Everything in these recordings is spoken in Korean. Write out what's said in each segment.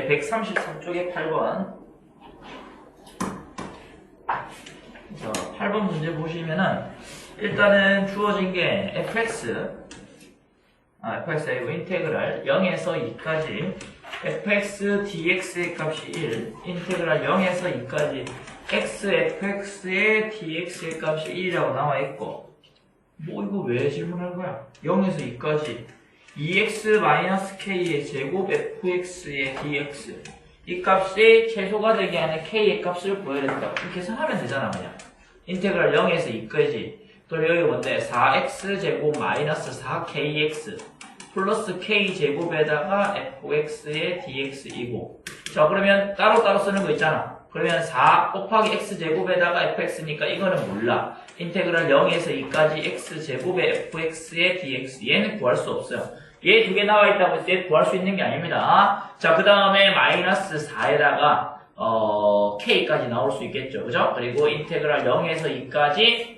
133쪽에 8번. 자, 8번 문제 보시면은 일단은 주어진 게 fx이고 인테그랄 0에서 2까지 fx dx의 값이 1, 인테그랄 0에서 2까지 x fx의 dx의 값이 1이라고 나와 있고, 뭐 이거 왜 질문할 거야? 0에서 2까지 2x-k의 제곱 fx의 dx, 이 값이 최소가 되게 하는 k의 값을 구해야 된다. 이렇게 계산하면 되잖아. 그냥 인테그랄 0에서 2까지, 또 여기 뭔데 4x제곱 마이너스 4kx 플러스 k제곱에다가 fx의 dx이고, 자 그러면 따로따로 쓰는 거 있잖아. 그러면 4 곱하기 x제곱에다가 fx니까 이거는 몰라. 인테그랄 0에서 2까지 x제곱의 fx의 dx, 얘는 구할 수 없어요. 얘 두 개 나와 있다고 해서 얘 구할 수 있는 게 아닙니다. 자, 그 다음에 마이너스 4에다가 k까지 나올 수 있겠죠. 그죠? 그리고 인테그랄 0에서 2까지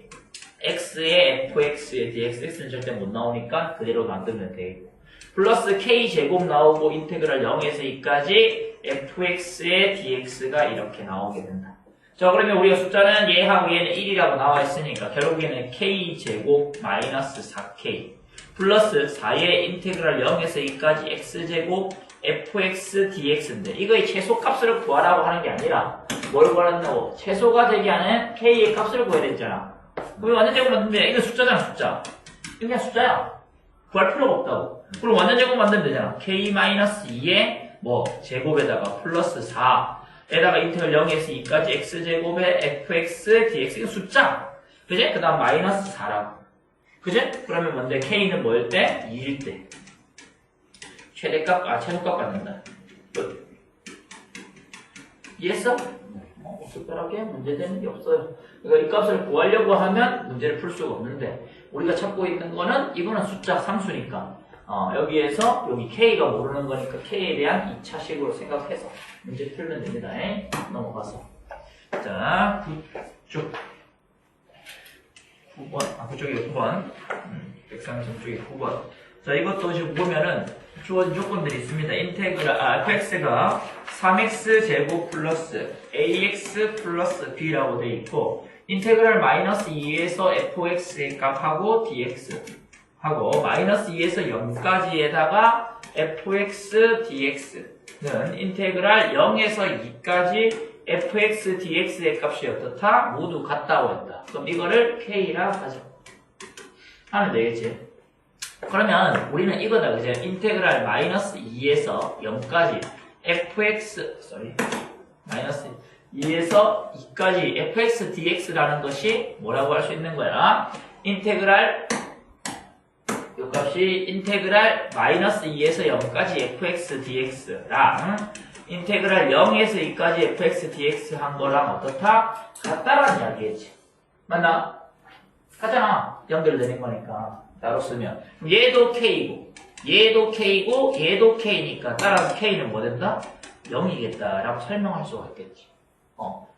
x의 fx의 dx, x는 절대 못 나오니까 그대로 만들면 되겠고, 플러스 k제곱 나오고 인테그랄 0에서 2까지 fx의 dx가 이렇게 나오게 된다. 자, 그러면 우리가 숫자는 얘하고 얘는 1이라고 나와 있으니까 결국에는 k제곱 마이너스 4k 플러스 4의 인테그랄 0에서 2까지 x제곱 fx dx인데, 이거의 최소값을 구하라고 하는 게 아니라 뭘 구하라고? 최소가 되게 하는 k의 값을 구해야 되잖아. 그럼 완전 제곱 만들면 이거 숫자잖아. 숫자. 이거 그냥 숫자야. 구할 필요가 없다고. 그럼 완전 제곱 만들면 되잖아. k-2의 뭐 제곱에다가 플러스 4에다가 인테그랄 0에서 2까지 x제곱의 fx dx, 이거 숫자. 그지? 그 다음 마이너스 4라고. 그지? 그러면 뭔데? k는 뭐일 때? 2일 때. 최소값 받는다. 끝. 이해했어? 특별하게 문제되는 게 없어요. 그러니까 이 값을 구하려고 하면 문제를 풀 수가 없는데, 우리가 찾고 있는 거는 이거는 숫자 상수니까 여기에서 여기 k가 모르는 거니까 k에 대한 2차식으로 생각해서 문제 풀면 됩니다. 넘어가서 자, 그쪽 9번, 그쪽이 9번 133쪽이 9번. 자, 이것도 지금 보면은 주어진 조건들이 있습니다. 인테그랄 fx가 3x제곱 플러스 ax 플러스 b라고 되어 있고, 인테그랄 마이너스 2에서 fx의 값하고 dx 하고 마이너스 2에서 0까지에다가 fx dx는 인테그랄 0에서 2까지 fx dx의 값이 어떻다? 모두 같다고 했다. 그럼 이거를 k라 하죠. 하면 되겠지. 그러면 우리는 이거다. 그죠? 인테그랄 마이너스 2에서 0까지 마이너스 2에서 2까지 fx dx라는 것이 뭐라고 할 수 있는 거야? 인테그랄, 이 값이 인테그랄 마이너스 2에서 0까지 fx dx랑 인테그랄 0에서 2까지 fx dx 한 거랑 어떻다? 같다라는 이야기겠지. 맞나? 같잖아. 연결되는 거니까. 따로 쓰면. 얘도 k고, 얘도 k고, 얘도 k니까 따라서 k는 뭐 된다? 0이겠다. 라고 설명할 수가 있겠지.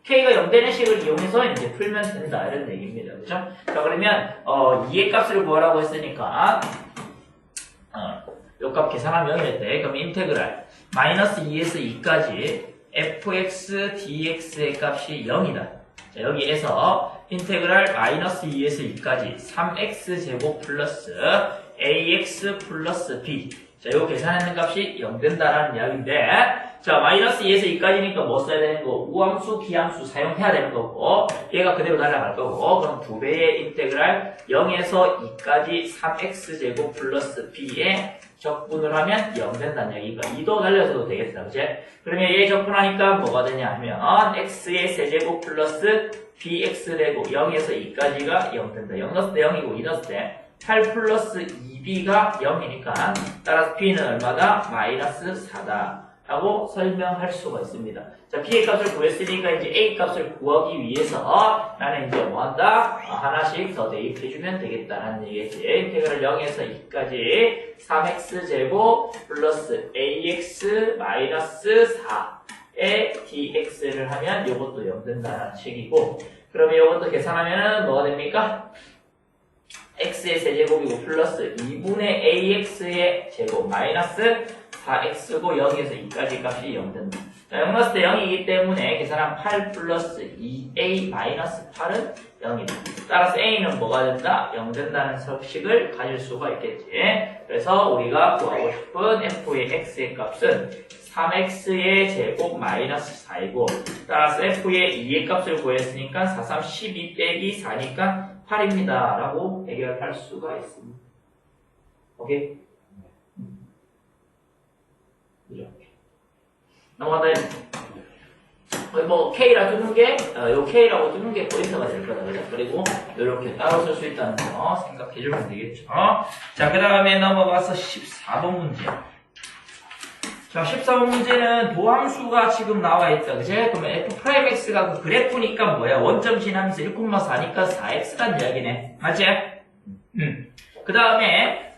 k가 0 되는 식을 이용해서 이제 풀면 된다. 이런 얘기입니다. 그죠? 자, 그러면, 2의 값을 구하라고 했으니까, 요 값 계산하면 0이 됐대. 그럼 인테그랄, 마이너스 2에서 2까지 fx dx의 값이 0이다. 자, 여기에서 인테그랄 마이너스 2에서 2까지 3x제곱 플러스 ax 플러스 b. 자, 이거 계산하는 값이 0 된다라는 이야기인데, 자, 마이너스 2에서 2까지니까 뭐 써야 되는 거? 우함수, 기함수 사용해야 되는 거고, 얘가 그대로 날아갈 거고, 그럼 2배의 인테그랄 0에서 2까지 3x제곱 플러스 b에 적분을 하면 0 된다는 얘기가 2도 날려서도 되겠다. 그치? 그러면 얘 적분하니까 뭐가 되냐 하면 x의 세제곱 플러스 bx 되고 0에서 2까지가 0 된다. 0 넣었을 때 0이고 2 넣었을 때 8 플러스 2b가 0이니까 따라서 b는 얼마다? 마이너스 4다. 라고 설명할 수가 있습니다. 자, b의 값을 구했으니까 이제 a 값을 구하기 위해서 나는 이제 뭐 한다? 하나씩 더 대입해주면 되겠다는 얘기지. 인테그랄 0에서 2까지 3x제곱 플러스 ax 마이너스 4의 dx를 하면 이것도 0 된다는 식이고, 그러면 이것도 계산하면 뭐가 됩니까? x의 세제곱이고 플러스 2분의 ax의 제곱 마이너스 4x고 0에서 2까지 값이 0 된다. 자, 0 넣었을 때 0이기 때문에 계산한 8 플러스 2a 마이너스 8은 0이다. 따라서 a는 뭐가 된다? 0 된다는 석식을 가질 수가 있겠지. 그래서 우리가 구하고 싶은 f의 x의 값은 3x의 제곱 마이너스 4이고 따라서 f의 2의 값을 구했으니까 4, 3, 12 빼기 4니까 8입니다. 라고 해결할 수가 있습니다. 오케이? 그죠? 넘어가다 뭐 K라 두는 게 요 K라고 두는 게 포인트가 될 거다. 그죠? 그리고 이렇게 따로 쓸 수 있다는 거 생각해 주면 되겠죠. 자, 그 다음에 넘어가서 14번 문제. 자, 14번 문제는 도함수가 지금 나와 있다. 그치? 그러면 f'x가 그 그래프니까 뭐야? 원점 지나면서 1,4니까 4x란 이야기네. 맞지? 그 다음에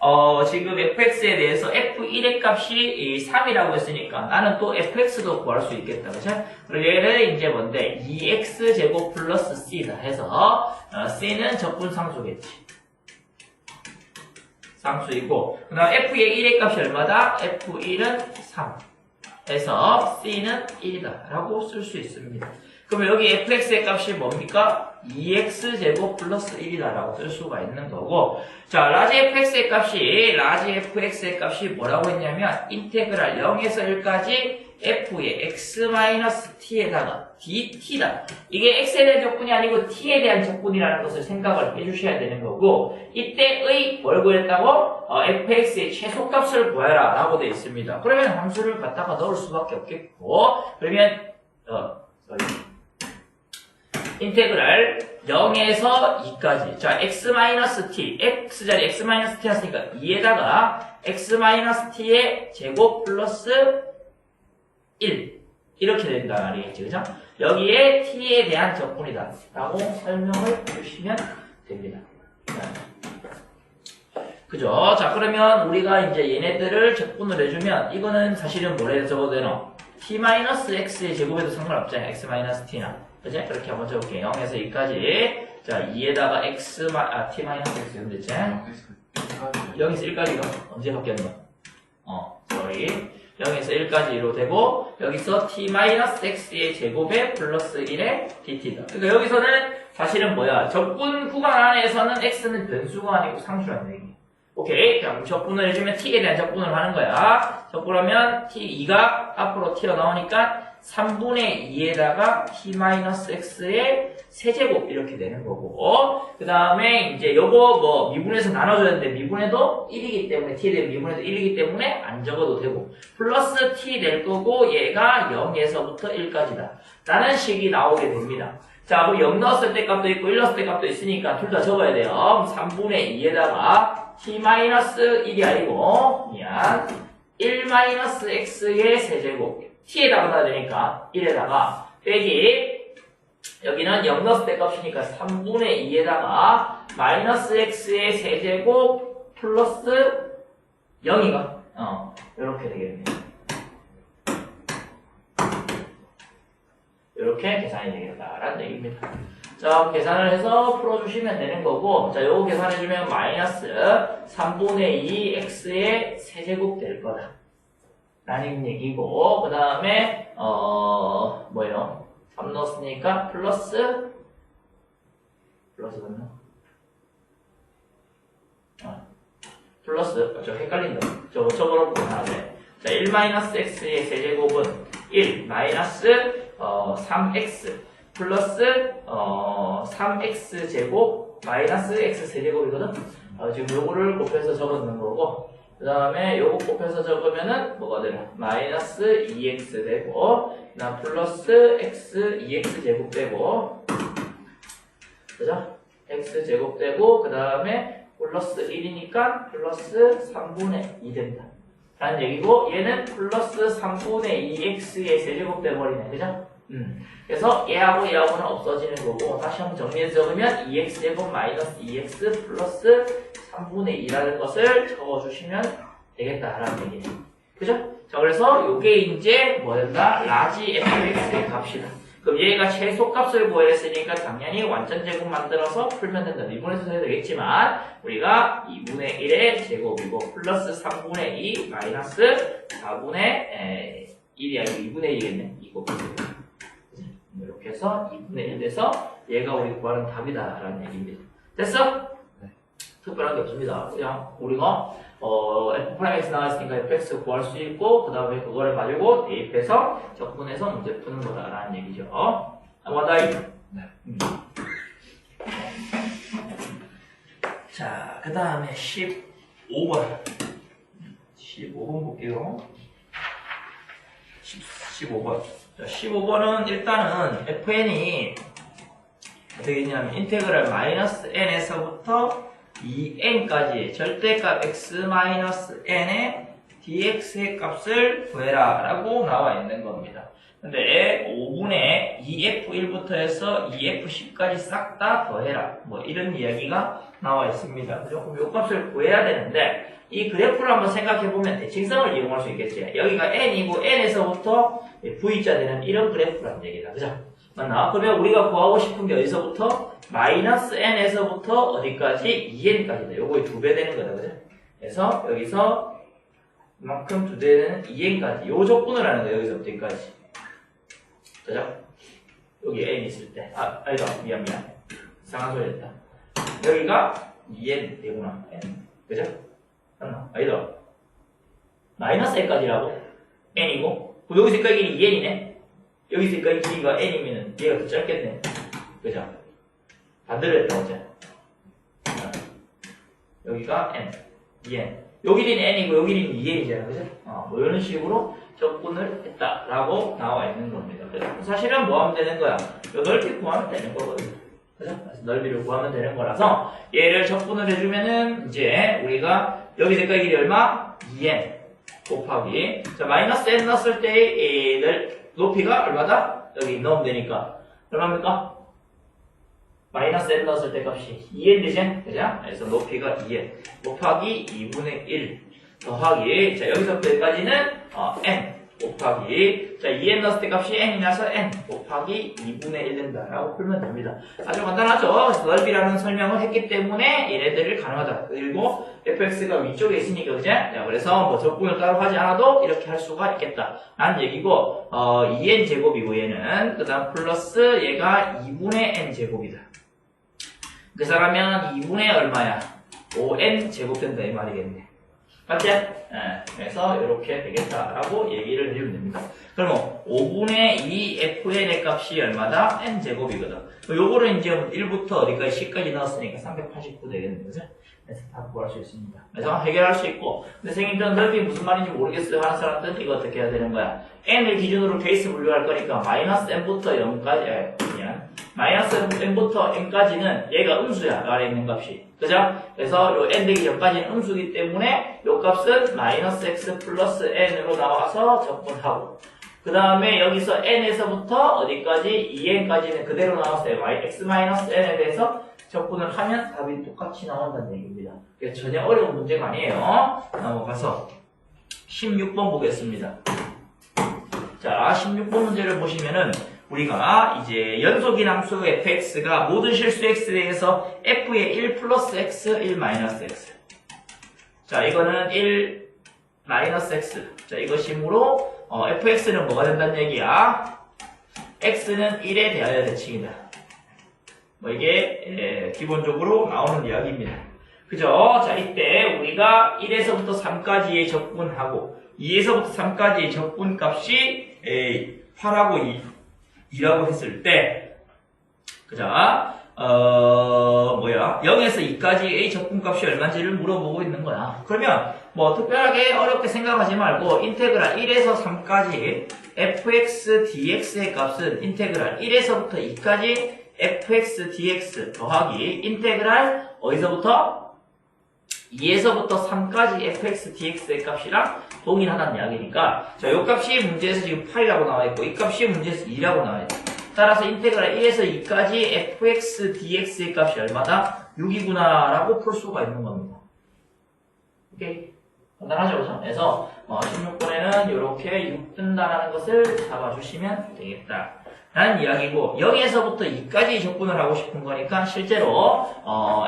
지금 fx에 대해서 f1의 값이 3이라고 했으니까 나는 또 fx도 구할 수 있겠다. 그쵸? 그리고 얘는 이제 뭔데? 2x제곱 플러스 c다 해서 c는 적분상수겠지. 상수이고 그 다음 f의 1의 값이 얼마다? f1은 3 해서 c는 1이다 라고 쓸 수 있습니다. 그러면 여기 fx의 값이 뭡니까? 2x제곱 플러스 1이다 라고 쓸 수가 있는 거고 자, 라지 fx의 값이 뭐라고 했냐면 인테그랄 0에서 1까지 f의 x-t에다가 dt다. 이게 x에 대한 적분이 아니고 t에 대한 적분이라는 것을 생각을 해주셔야 되는 거고 이때의 뭘 구했다고? fx의 최소값을 구해라 라고 되어 있습니다. 그러면 함수를 갖다가 넣을 수밖에 없겠고 그러면 인테그랄 0에서 2까지 자 x-t x자리 x-t 했으니까 2에다가 x-t의 제곱 플러스 1 이렇게 된다 말이겠지. 그죠? 여기에 t에 대한 적분이다 라고 설명을 해주시면 됩니다. 그죠? 자, 그러면 우리가 이제 얘네들을 적분을 해주면 이거는 사실은 뭐래 적어도 되노? t-x의 제곱에도 상관없잖아요. x-t나 그죠? 그렇게 한번 적을게요. 0에서 2까지 자 2에다가 t-x 이러면 됐지? 0에서 1까지가 언제 바뀌었노? sorry 0에서 1까지로 되고 여기서 t-x의 제곱에 플러스 1의 dt다. 그러니까 여기서는 사실은 뭐야? 적분 구간 안에서는 x는 변수가 아니고 상수라는 얘기. 오케이. 그럼 적분을 해주면 t에 대한 적분을 하는 거야. 적분하면 t2가 앞으로 튀어나오니까 3분의 2에다가 t-x의 세제곱 이렇게 되는 거고 그 다음에 이제 요거 뭐 미분해서 나눠줘야 되는데 미분해도 1이기 때문에 t에 대한 미분해도 1이기 때문에 안 적어도 되고 플러스 t 될 거고 얘가 0에서부터 1까지다 라는 식이 나오게 됩니다. 자, 그럼 0 넣었을 때 값도 있고 1 넣었을 때 값도 있으니까 둘 다 적어야 돼요. 3분의 2에다가 t-1이 아니고 1-x의 세제곱 t에다가 넣어야 되니까 1에다가 빼기 여기는 0 넣었을 때 값이니까 3분의 2에다가 마이너스 x의 세제곱 플러스 0이가 이렇게 되겠네요. 이렇게 계산이 되겠다라는 얘기입니다. 자, 계산을 해서 풀어주시면 되는 거고 자, 요거 계산해주면 마이너스 3분의 2 x의 세제곱 될 거다 라는 얘기고 그 다음에 뭐예요? 3 넣었으니까 플러스 맞나? 플러스 저 헷갈린다. 저거로 하나 돼. 자, 1-x의 세제곱은 1 마이너스 3x 플러스 3x 제곱 마이너스 x 세제곱이거든. 지금 요거를 곱해서 적어놓는 거고 그 다음에 요거 곱해서 적으면은 뭐가 되나? 마이너스 2x 되고 그 다음 플러스 x 2x 제곱 되고 그죠? x 제곱 되고 그 다음에 플러스 1이니까 플러스 3분의 2 된다 라는 얘기고 얘는 플러스 3분의 2x의 세제곱 돼버리네. 그죠? 그래서 얘하고 얘하고는 없어지는 거고 다시 한번 정리해서 적으면 2x제곱 마이너스 2x 플러스 3분의 2라는 것을 적어주시면 되겠다라는 얘기네요. 그죠? 자, 그래서 요게 이제 뭐 된다? 라지 fx의 값이다. 그럼 얘가 최소값을 구했으니까 당연히 완전 제곱 만들어서 풀면 된다. 미분해서 해도 되겠지만 우리가 2분의 1의 제곱이고 플러스 3분의 2 마이너스 4분의 1이 아니고 2분의 1이겠네. 이거 이렇게 해서 2분의 1 돼서 얘가 우리 구하는 답이다라는 얘기입니다. 됐어? 네. 특별한 게 없습니다. 그냥 우리가 f'(x) 나왔으니까 fx 구할 수 있고 그 다음에 그거를 가지고 대입해서 적분해서 문제 푸는 거다라는 얘기죠. 와다이. 네. 자, 그 다음에 15번. 15번 볼게요. 15번. 자, 15번은 일단은 fn이 어떻게 되냐면 인테그랄 마이너스 n에서부터 2n까지 절대값 x-n의 dx의 값을 구해라 라고 나와 있는 겁니다. 근데 5분의 2f1부터 해서 2f10까지 싹 다 더해라 뭐 이런 이야기가 나와 있습니다. 그럼 이 값을 구해야 되는데 이 그래프를 한번 생각해보면 대칭성을 이용할 수 있겠지. 여기가 n이고 n에서부터 v자 되는 이런 그래프라는 얘기다. 그죠? 맞나? 그러면 우리가 구하고 싶은 게 어디서부터? 마이너스 n에서부터 어디까지? 2n까지다. 요거의 2배 되는 거다. 그죠? 그래서 여기서 이만큼 2배 되는 2n까지. 요 조건을 하는 거예요. 여기서부터 여기까지. 그죠? 여기 n 있을 때. 아니다. 미안. 이상한 소리 했다. 여기가 2n 되구나. n. 그죠? 맞나? 아니다. 마이너스 n까지라고? n이고. 여기서 여기까지 2n이네? 여기서 여기까지 길이가 n이면은 얘가 더 짧겠네. 그죠? 반대로 했다, 어제. 여기가 n, 2n. 요 길이는 n이고, 요 길이는 2n이잖아, 그죠? 뭐 이런 식으로 접근을 했다라고 나와 있는 겁니다. 사실은 뭐 하면 되는 거야? 요 넓이 구하면 되는 거거든. 그죠? 그래서 넓이를 구하면 되는 거라서, 얘를 접근을 해주면은, 이제, 우리가, 여기 색깔 길이 얼마? 2n 곱하기. 자, 마이너스 n 넣었을 때, 높이가 얼마다? 여기 넣으면 되니까. 얼마입니까? 마이너스 n 넣었을 때 값이 2n 되지? 그죠? 그래서 높이가 2n. 곱하기 2분의 1. 더하기. 자, 여기서부터 여기까지는, n. 곱하기. 자, 2n 넣었을 때 값이 n이 나서 n. 곱하기 2분의 1 된다라고 풀면 됩니다. 아주 간단하죠? 그래서 넓이라는 설명을 했기 때문에 얘네들을 가능하다. 그리고 fx가 위쪽에 있으니까, 그죠? 자, 그래서 뭐 적분을 따로 하지 않아도 이렇게 할 수가 있겠다. 라는 얘기고, 2n 제곱이고 얘는. 그 다음 플러스 얘가 2분의 n 제곱이다. 그래서 하면 2분의 얼마야? 5n 제곱 된다 이 말이겠네. 맞지? 그래서 이렇게 되겠다라고 얘기를 해주면 됩니다. 그러면 5분의 2 fn의 값이 얼마다? n 제곱이거든. 요거를 이제 1부터 어디까지 10까지 넣었으니까 389 되겠네. 그죠? 그래서 다 구할 수 있습니다. 그래서 해결할 수 있고. 근데 선생님들은 넓이 무슨 말인지 모르겠어요 하는 사람들은 이거 어떻게 해야 되는 거야? n을 기준으로 베이스 분류할 거니까 마이너스 n부터 0까지 그냥 마이너스 n부터 n까지는 얘가 음수야. 아래 있는 값이. 그죠? 그래서 요 n 되기 전까지는 음수기 때문에 요 값은 마이너스 x 플러스 n으로 나와서 적분하고 그 다음에 여기서 n에서부터 어디까지? 2n까지는 그대로 나왔어요. x 마이너스 n에 대해서 적분을 하면 답이 똑같이 나온다는 얘기입니다. 전혀 어려운 문제가 아니에요. 넘어가서 16번 보겠습니다. 자, 16번 문제를 보시면은 우리가 이제 연속인 함수 fx가 모든 실수 x에 대해서 f의 1 플러스 x, 1 마이너스 x. 자, 이거는 1 마이너스 x. 자, 이것이므로 fx는 뭐가 된다는 얘기야? x는 1에 대하여 대칭이다. 뭐 이게 기본적으로 나오는 이야기입니다. 그죠? 자, 이때 우리가 1에서부터 3까지의 적분하고 2에서부터 3까지의 적분값이 8하고 2라고 했을 때 그죠? 0에서 2까지의 적분값이 얼마인지를 물어보고 있는 거야. 그러면 뭐 특별하게 어렵게 생각하지 말고 인테그랄 1에서 3까지 fx dx의 값은 인테그랄 1에서부터 2까지 fx dx 더하기 인테그랄 어디서부터? 2에서부터 3까지 fx dx의 값이랑 동일하다는 이야기니까 자, 요 값이 문제에서 지금 8이라고 나와있고 이 값이 문제에서 2라고 나와있고 따라서 인테그랄 1에서 2까지 fx dx의 값이 얼마다? 6이구나 라고 풀 수가 있는 겁니다. 오케이? 간단하죠, 그죠? 그래서 16번에는 이렇게 6 뜬다라는 것을 잡아주시면 되겠다. 라는 이야기고, 여기에서부터 2까지 적분을 하고 싶은 거니까, 실제로,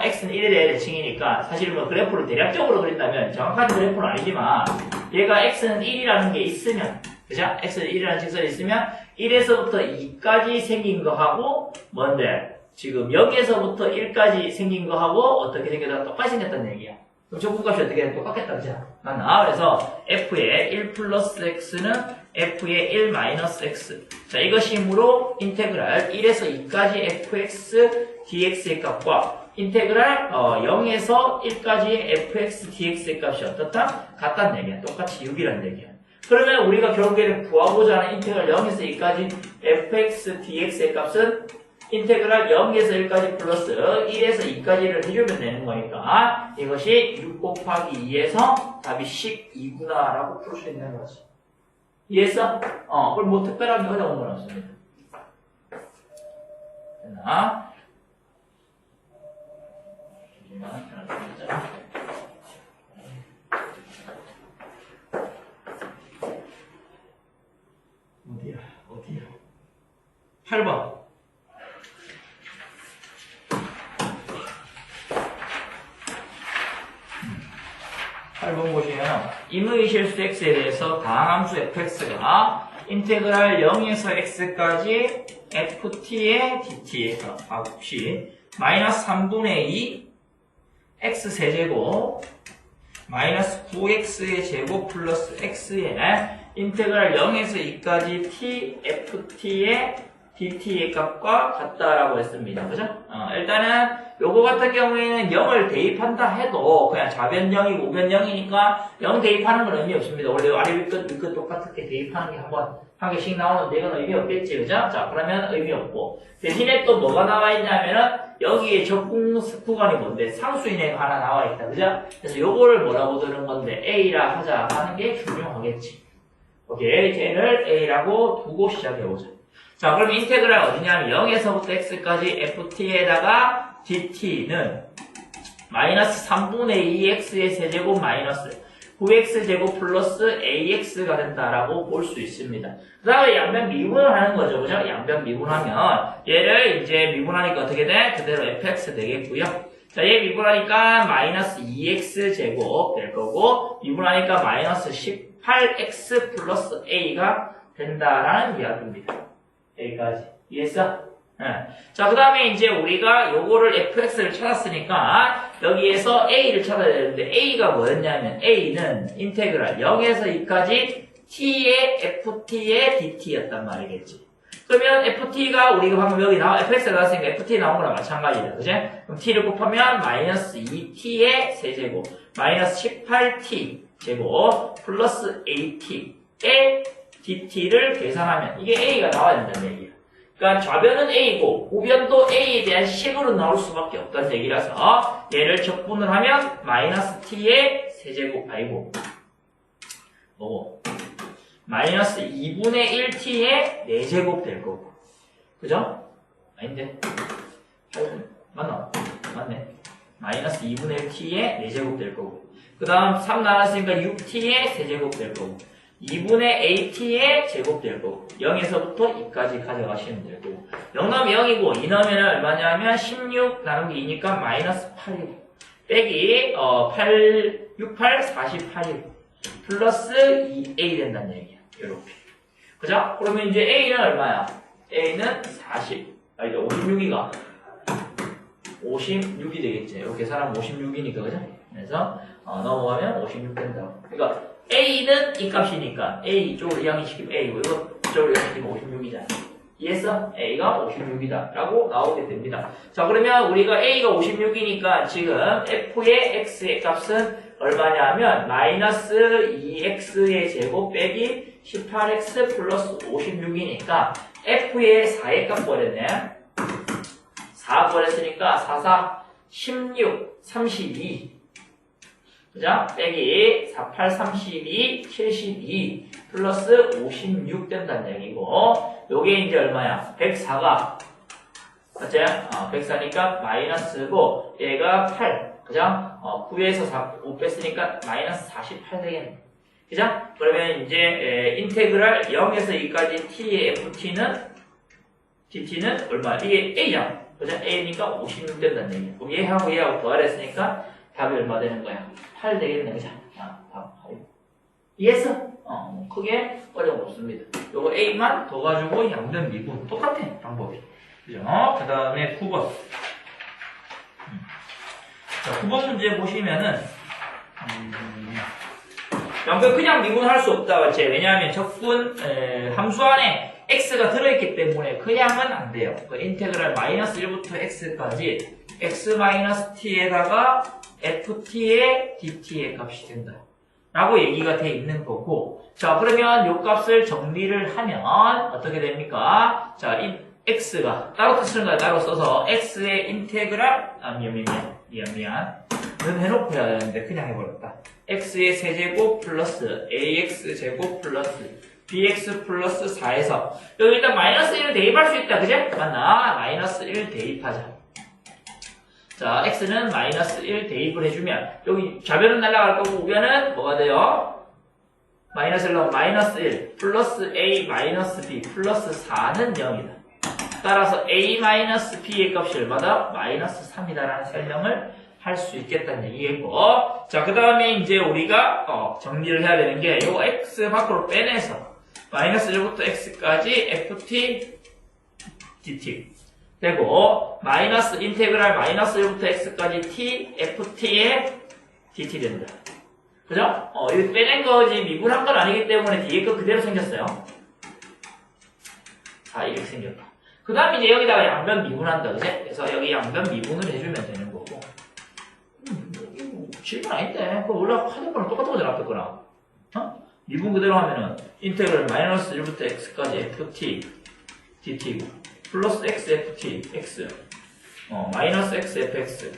x는 1에 대해 대칭이니까, 사실 뭐 그래프를 대략적으로 그린다면, 정확한 그래프는 아니지만, 얘가 x는 1이라는 게 있으면, 그죠? x는 1이라는 직선이 있으면, 1에서부터 2까지 생긴 거하고, 뭔데? 지금 여기에서부터 1까지 생긴 거하고, 어떻게 생겼다? 똑같이 생겼다는 얘기야. 그럼 적분값이 어떻게 돼? 똑같겠다, 그죠? 맞나? 그래서, f의 1 플러스 x는 f의 1 마이너스 x. 자, 이것이 이므로 인테그랄 1에서 2까지 fx dx의 값과 인테그랄 0에서 1까지의 fx dx의 값이 어떻다? 같다는 얘기야. 똑같이 6이라는 얘기야. 그러면 우리가 결국에는 구하고자 하는 인테그랄 0에서 2까지 fx dx의 값은 인테그랄 0에서 1까지 플러스 1에서 2까지를 해주면 되는 거니까 이것이 6 곱하기 2에서 답이 12구나 라고 풀 수 있는 거지. 이해했어? 그럼 뭐 특별하게 어려운 건 없습니다. 됐나? 어디야? 8번. 8번 보시면 임의 실수 x에 대해서 다항함수 fx가 인테그랄 0에서 x까지 ft의 dt의 값이 마이너스 3분의 2 x 세제곱 마이너스 9x의 제곱 플러스 x의 인테그랄 0에서 2까지 t ft의 dt의 값과 같다라고 했습니다. 그죠? 일단은 요거 같은 경우에는 0을 대입한다 해도 그냥 좌변 0이고 우변 0이니까 0 대입하는 건 의미 없습니다. 원래 아래 위끝 똑같게 대입하는 게 한 개씩 나오는데 이건 의미 없겠지. 그죠? 자, 그러면 의미 없고. 대신에 또 뭐가 나와 있냐면은 여기에 적분 구간이 뭔데? 상수인애가 하나 나와 있다. 그죠? 그래서 요거를 뭐라고 두는 건데 A라 하자 하는 게 중요하겠지. 오케이. 쟤를 A라고 두고 시작해보자. 자, 그럼 인테그랄 어디냐면 0에서부터 x까지 ft에다가 dt는 마이너스 3분의 2x의 세제곱 마이너스 9x제곱 플러스 ax가 된다라고 볼 수 있습니다. 그 다음에 양변 미분을 하는 거죠. 그죠? 양변 미분하면 얘를 이제 미분하니까 어떻게 돼? 그대로 fx 되겠고요. 자, 얘 미분하니까 마이너스 2x제곱 될 거고 미분하니까 마이너스 18x 플러스 a가 된다라는 이야기입니다. 여기까지. 이해했어? 네. 자, 그 다음에 이제 우리가 요거를 fx를 찾았으니까 여기에서 a를 찾아야 되는데 a가 뭐였냐면 a는 인테그랄 0에서 2까지 t의 ft의 dt였단 말이겠지. 그러면 ft가 우리가 방금 여기 fx가 나왔으니까 ft 나온 거랑 마찬가지다. 그지? 그럼 t를 곱하면 마이너스 2t의 세제곱 마이너스 18t 제곱 플러스 at의 dt를 계산하면 이게 a가 나와야 된다는 얘기야. 그러니까 좌변은 a고 우변도 a에 대한 식으로 나올 수밖에 없다는 얘기라서 얘를 적분을 하면 마이너스 t의 세제곱 아니고 뭐고 마이너스 2분의 1t의 4제곱 될 거고. 그죠? 아닌데 8분 맞나? 맞네. 마이너스 2분의 1t의 4제곱 될 거고 그 다음 3 나눴으니까 6t의 세제곱 될 거고 2분의 at의 제곱 될 거고 0에서부터 2까지 가져가시면 될 거고 0 나오면 0이고 2 나오면 얼마냐면 16 나누기 2니까 마이너스 8이고 빼기 6, 8, 48이고 플러스 2a 된다는 얘기야. 이렇게. 그죠? 그러면 이제 a는 얼마야? a는 40 이제 56이가 56이 되겠지. 이렇게 계산하면 56이니까 그죠? 그래서 넘어가면 56 된다고. 그러니까 a는 이 값이니까 a 이쪽으로 이항시키면 a고 이거 이쪽으로 이항시키면 56이잖아. 이해했어? a가 56이다 라고 나오게 됩니다. 자, 그러면 우리가 a가 56이니까 지금 f의 x의 값은 얼마냐면 마이너스 2x의 제곱 빼기 18x 플러스 56이니까 f의 4의 값 버렸네. 4 버렸으니까 4, 4, 16, 32 그죠? 빼기 48, 32, 72 플러스 56 된다는 얘기고 요게 이제 얼마야? 104가 맞지? 104니까 마이너스고 얘가 8 그죠? 9에서 5 뺐으니까 마이너스 48 되겠네. 그죠? 그러면 이제 인테그랄 0에서 2까지 t의 ft는 얼마? 이게 a야. 그죠? a니까 56 된다는 얘기야. 그럼 얘하고 더하랬으니까 답이 얼마 되는 거야? 8 되겠네. 그죠? 답 8. 이해했어? 크게 어려움 없습니다. 요거 a만 더 가지고 양변 미분 똑같아 방법이. 그죠? 그 다음에 9번. 자, 9번 문제 보시면은 양변 그냥 미분할 수 없다, 맞지? 왜냐하면 적분 함수 안에 x가 들어있기 때문에 그냥은 안 돼요. 그 인테그랄 마이너스 1부터 x까지 x-t에다가 ft의 dt의 값이 된다 라고 얘기가 돼 있는 거고, 자 그러면 요 값을 정리를 하면 어떻게 됩니까? 자 x가 따로 쓰는 거야. 따로 써서 x의 인테그랄 미안 는 해놓고 해야 되는데 그냥 해버렸다. x의 세제곱 플러스 ax제곱 플러스 bx 플러스 4에서 여기 일단 마이너스 1을 대입할 수 있다. 그제? 맞나? 마이너스 1 대입하자. 자 x는 마이너스 1 대입을 해주면 여기 좌변은 날아갈 거고 우변은 뭐가 돼요? 마이너스 1로 마이너스 1 플러스 a 마이너스 b 플러스 4는 0이다. 따라서 a 마이너스 b의 값이 얼마다? 마이너스 3이다라는 설명을 할 수 있겠다는 얘기겠고, 자 그 다음에 이제 우리가 정리를 해야 되는 게 요 x 밖으로 빼내서 마이너스 1부터 x까지 ft dt 되고 마이너스 인테그랄 마이너스 1부터 x까지 t ft의 dt 된다. 그죠? 이거 빼낸 거지 미분한 건 아니기 때문에 뒤에 거 그대로 생겼어요. 자 이렇게 생겼다. 그 다음에 이제 여기다가 양변 미분한다. 그지? 그래서 여기 양변 미분을 해주면 되는 거고. 질문 아닌데. 그거 원래 하던 거랑 똑같은 거잖아, 앞에 거랑. 미분 그대로 하면은, 인테그랄 마이너스 1부터 x까지 ft, dt고, 플러스 x ft, x, 마이너스 x fx.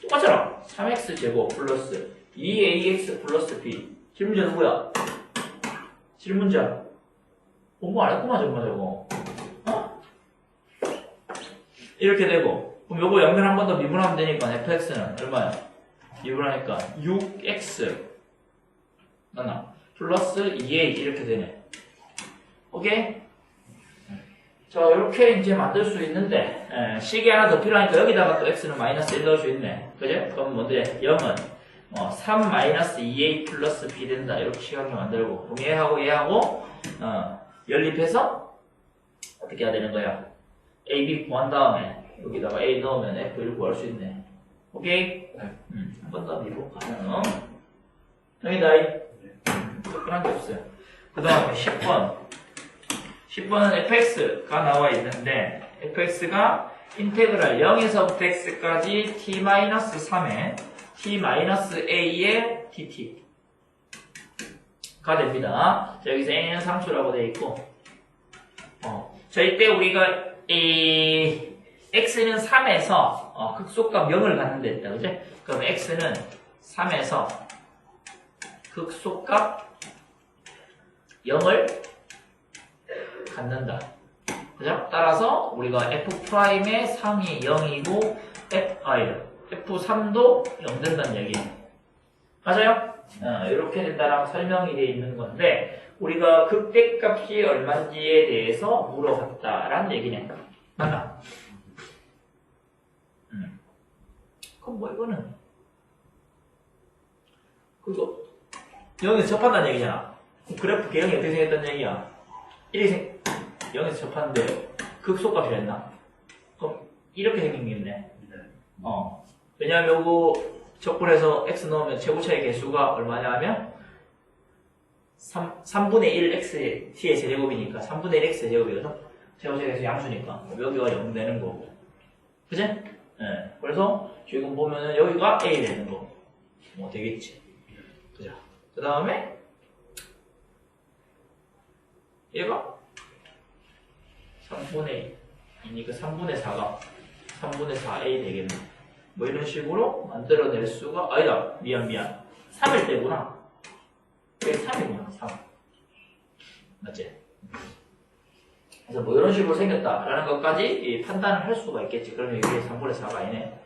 똑같잖아. 3x 제곱 플러스 2ax 플러스 b. 질문자 누구야? 질문자. 공부 안 했구만, 정말 저거. 이렇게 되고, 그럼 요거 연결 한 번 더 미분하면 되니까 fx는 얼마야? 미분하니까 6x 맞나? 플러스 2a 이렇게 되네. 오케이? 자 이렇게 이제 만들 수 있는데 식이 하나 더 필요하니까 여기다가 또 x는 마이너스 1 넣을 수 있네. 그죠? 그럼 뭔데? 0은 3 마이너스 2a 플러스 b 된다. 이렇게 식하게 만들고 그럼 얘하고 연립해서 어떻게 해야 되는 거야? a, b 구한 다음에 여기다가 a 넣으면 f를 구할 수 있네. 오케이? 한 번 더 미분 가능. 여기다 특별한 게 없어요. 그 다음에 10번. 10번은 fx가 나와 있는데 fx가 인테그랄 0에서부터 x까지 t-3에 t-a의 dt가 됩니다. 자, 여기서 n은 상수라고 되어 있고 자, 이때 우리가 x는 3에서 극소값 0을 갖는 데 있다. 그죠? 그럼 x는 3에서 극소값 0을 갖는다. 그죠? 따라서 우리가 f'의 3이 0이고 f3도 0 된다는 얘기예요. 맞아요? 이렇게 된다라고 설명이 되어 있는 건데 우리가 극대값이 얼마인지에 대해서 물어봤다라는 얘기네. 맞나? 그럼 뭐 이거는 그거 0에서 접한다는 얘기잖아. 그래프 개형이 어떻게 생겼다는 얘기야? 0에서 접하는데 극소값이 했나? 그럼 이렇게 생긴 게 있네. 왜냐하면 요거 적분해서 x 넣으면 최고차의 개수가 얼마냐 하면 3분의 1 x의 t의 제곱이니까 3분의 1 x의 제곱이거든. 최고차의 개수 양수니까 여기가 0 되는 거고. 그치? 네. 그래서 지금 보면은 여기가 a 되는 거. 뭐 되겠지. 그죠? 그 다음에 얘가 3분의 2니까 3분의 4가 3분의 4a 되겠네. 뭐 이런 식으로 만들어낼 수가 아니다. 미안 3일 때구나. 그게 3이구나. 3 맞지? 그래서 뭐 이런 식으로 생겼다라는 것까지 판단을 할 수가 있겠지. 그러면 이게 3분의 4가 아니네.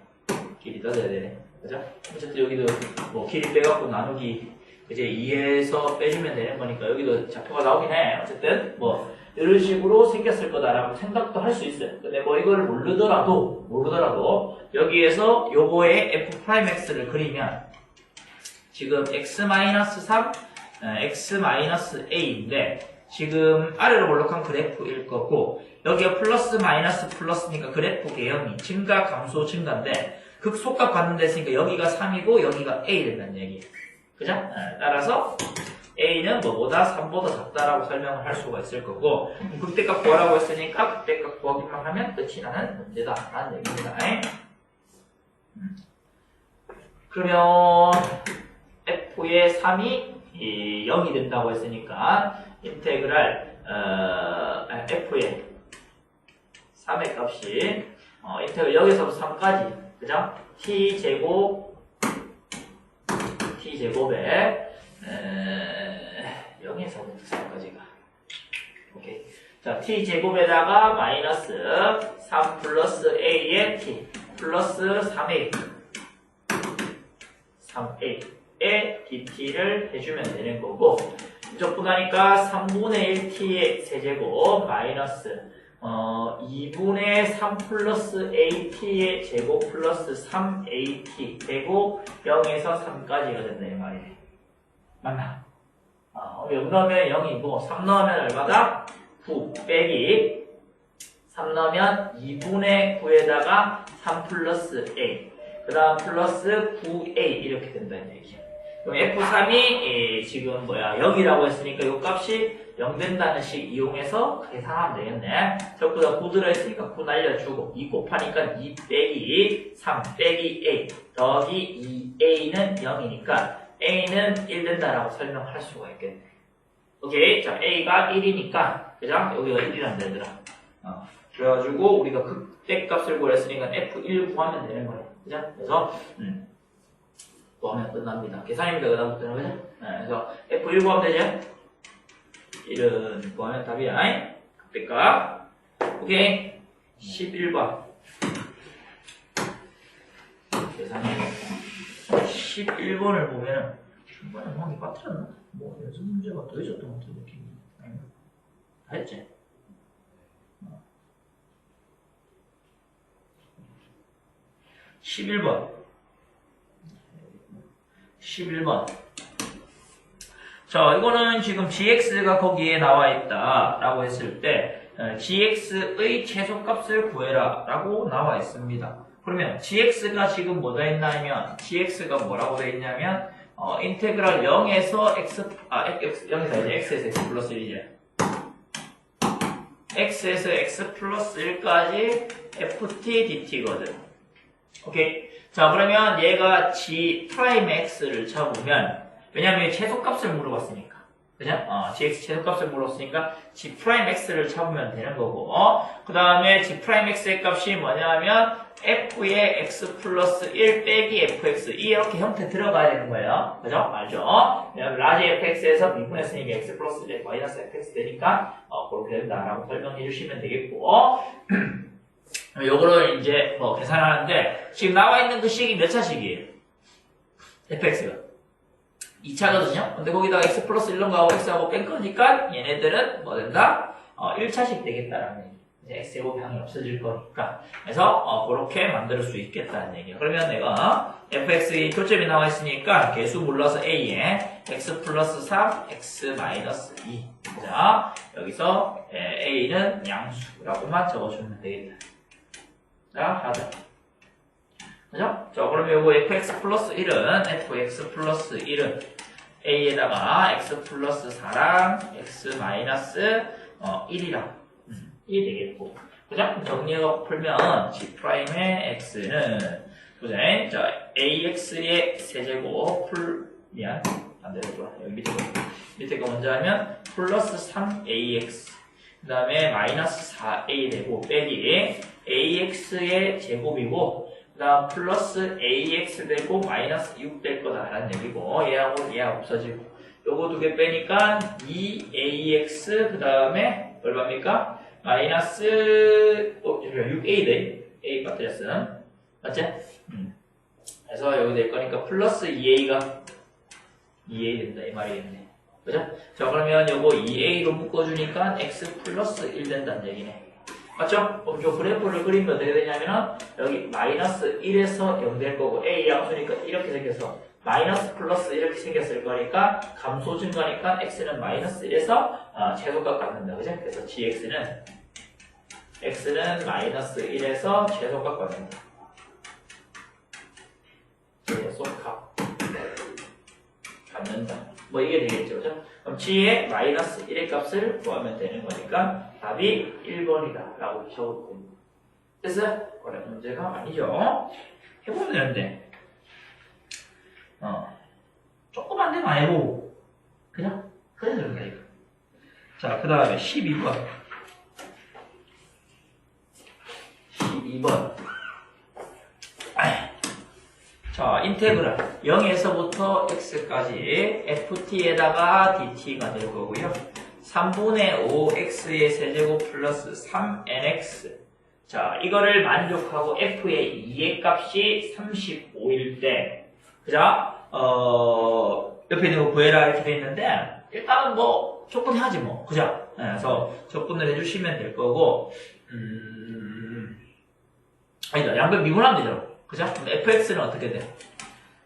길이 떠져야 되네. 그죠? 어쨌든 여기도 뭐 길이 빼갖고 나누기 이제 2에서 빼주면 되는 거니까 여기도 좌표가 나오긴 해. 어쨌든 뭐 이런 식으로 생겼을 거다라고 생각도 할 수 있어요. 근데 뭐 이걸 모르더라도 여기에서 요거의 f'x를 그리면 지금 x-3, x-a인데 지금 아래로 볼록한 그래프일 거고 여기가 플러스 마이너스 플러스니까 그래프 개형이 증가 감소 증가인데 극소값 받는 데 있으니까 여기가 3이고 여기가 a 된다는 얘기예요. 그죠? 따라서 a는 뭐보다 3보다 작다라고 설명을 할 수가 있을 거고 극대값 구하라고 했으니까 극대값 구하기만 하면 끝이 나는 문제다 라는 얘기입니다. 그러면 f의 3이 0이 된다고 했으니까 인테그랄 f의 3의 값이 인테그랄 0에서부터 3까지 그죠? t제곱에 0에서부터 3까지가 오케이. 자, t제곱에다가 마이너스 3 플러스 a의 t 플러스 3a의 dt를 해주면 되는 거고 이쪽부터 하니까 3분의 1t의 세제곱 마이너스 2분의 3 플러스 at의 제곱 플러스 3at 되고 0에서 3까지가 된다 이 말이에요. 맞나? 0 넣으면 0이고 3 넣으면 얼마다? 9 빼기 3 넣으면 2분의 9에다가 3 플러스 a 그 다음 플러스 9a 이렇게 된다는 얘기야. 그럼 f3이 지금 0이라고 했으니까 이 값이 0 된다는 식 이용해서 계산하면 되겠네. 저보다 9 들어있으니까 9 날려주고 2 곱하니까 2 빼기 3 빼기 a 더하기 2a는 0이니까 a는 1 된다라고 설명할 수가 있겠네. 오케이. 자, a가 1이니까 그죠? 여기가 1이란 데더라. 그래가지고 우리가 극대값을 구했으니까 f1 구하면 되는 거예요. 그죠? 그래서 구하면 끝납니다. 계산입니다. 그 다음부터는 그죠? 그래서 f1 구하면 되죠? 1은 구하면 답이야. 극대값. 오케이. 11번. 계산해. 11번을 보면 중간에 뭔가 빠뜨렸나? 뭐 연습 문제가 더 있었던 것 같은 느낌이. 다 했지? 11번. 자, 이거는 지금 gx가 거기에 나와 있다 라고 했을 때 gx의 최소값을 구해라 라고 나와 있습니다. 그러면 gx가 지금 뭐가 있냐면 gx가 뭐라고 되어 있냐면 인테그랄 0에서 x에서 x 플러스 1이죠. x에서 x 플러스 1까지 ft dt거든. 오케이. 자, 그러면 얘가 g 프라임 x를 잡으면 왜냐면 최소값을 물어봤으니까. 그죠? gx 최소값을 물었으니까 g 프라임 x를 잡으면 되는 거고 그 다음에 g 프라임 x의 값이 뭐냐면 f의 x 플러스 1 빼기 fx 이렇게 형태 들어가야 되는 거예요. 그죠? 알죠? 왜냐면 라지 fx에서 미분했으니까 x 플러스 1 마이너스 fx 되니까 그렇게 된다라고 설명해 주시면 되겠고 요거를 이제 계산하는데 지금 나와 있는 그 식이 몇 차식이에요? fx가 2차거든요. 근데 거기다가 x 플러스 1로 가고 x하고 뺀 거니까 얘네들은 뭐 된다? 1차식 되겠다라는 얘기. 이제 x제곱항이 없어질 거니까. 그래서 그렇게 만들 수 있겠다는 얘기예요. 그러면 내가 fx의 교점이 나와 있으니까 개수 몰라서 a에 x 플러스 3, x 마이너스 2. 자, 여기서 a는 양수라고만 적어주면 되겠다. 자, 하자. 그죠? 자, 그러면 요거 fx 플러스 1은 fx 플러스 1은 a에다가 x 플러스 4랑 x 마이너스 1이랑 1이 되겠고 그죠? 정리해서 풀면 g 프라임의 x는 보자. 자, ax의 세제곱 미안 반대로 좋아. 여기 밑에 거 먼저 하면 플러스 3ax 그 다음에 마이너스 4a 되고 빼기 ax의 제곱이고 그 다음 플러스 ax 되고 마이너스 6 될 거다라는 얘기고 얘하고 얘하고 없어지고 요거 두 개 빼니까 2ax 그 다음에 얼마입니까? 마이너스 6a 돼. a 빠뜨렸어. 맞지? 그래서 여기 될 거니까 플러스 2a가 2a 된다 이 말이겠네. 그죠? 자 그러면 요거 2a로 묶어주니까 x 플러스 1 된다는 얘기네. 맞죠? 그럼 저 그래프를 그리면 어떻게 되냐면은 여기 마이너스 1에서 0 될 거고 a 양수니까 이렇게 생겨서 마이너스 플러스 이렇게 생겼을 거니까 감소 증가니까 x는 마이너스 1에서 최소값 갖는다. 그죠? 그래서 x는 마이너스 1에서 최소값 갖는다. 최소값 갖는다. 뭐 이게 되겠죠. 그죠? 그럼 g의 마이너스 1의 값을 구하면 되는 거니까 답이 1번이다 라고 적어도 됩니다. 그래서 어려운 문제가 아니죠. 해보면 되는데 조금만 되면 안 해보고 그냥 그래 된다 이거. 자 그 다음에 12번 자 인테그랄 0에서부터 x까지 ft에다가 dt가 될 거고요. 3분의 5x의 세제곱 플러스 3nx. 자, 이거를 만족하고 f의 2의 값이 35일 때, 그죠? 옆에 있는 거 구해라 이렇게 돼 있는데, 일단은 뭐, 조건해야지 뭐, 그죠? 네, 그래서 접근을 해주시면 될 거고, 아니다, 양변 미분하면 되죠. 그죠? fx는 어떻게 돼요?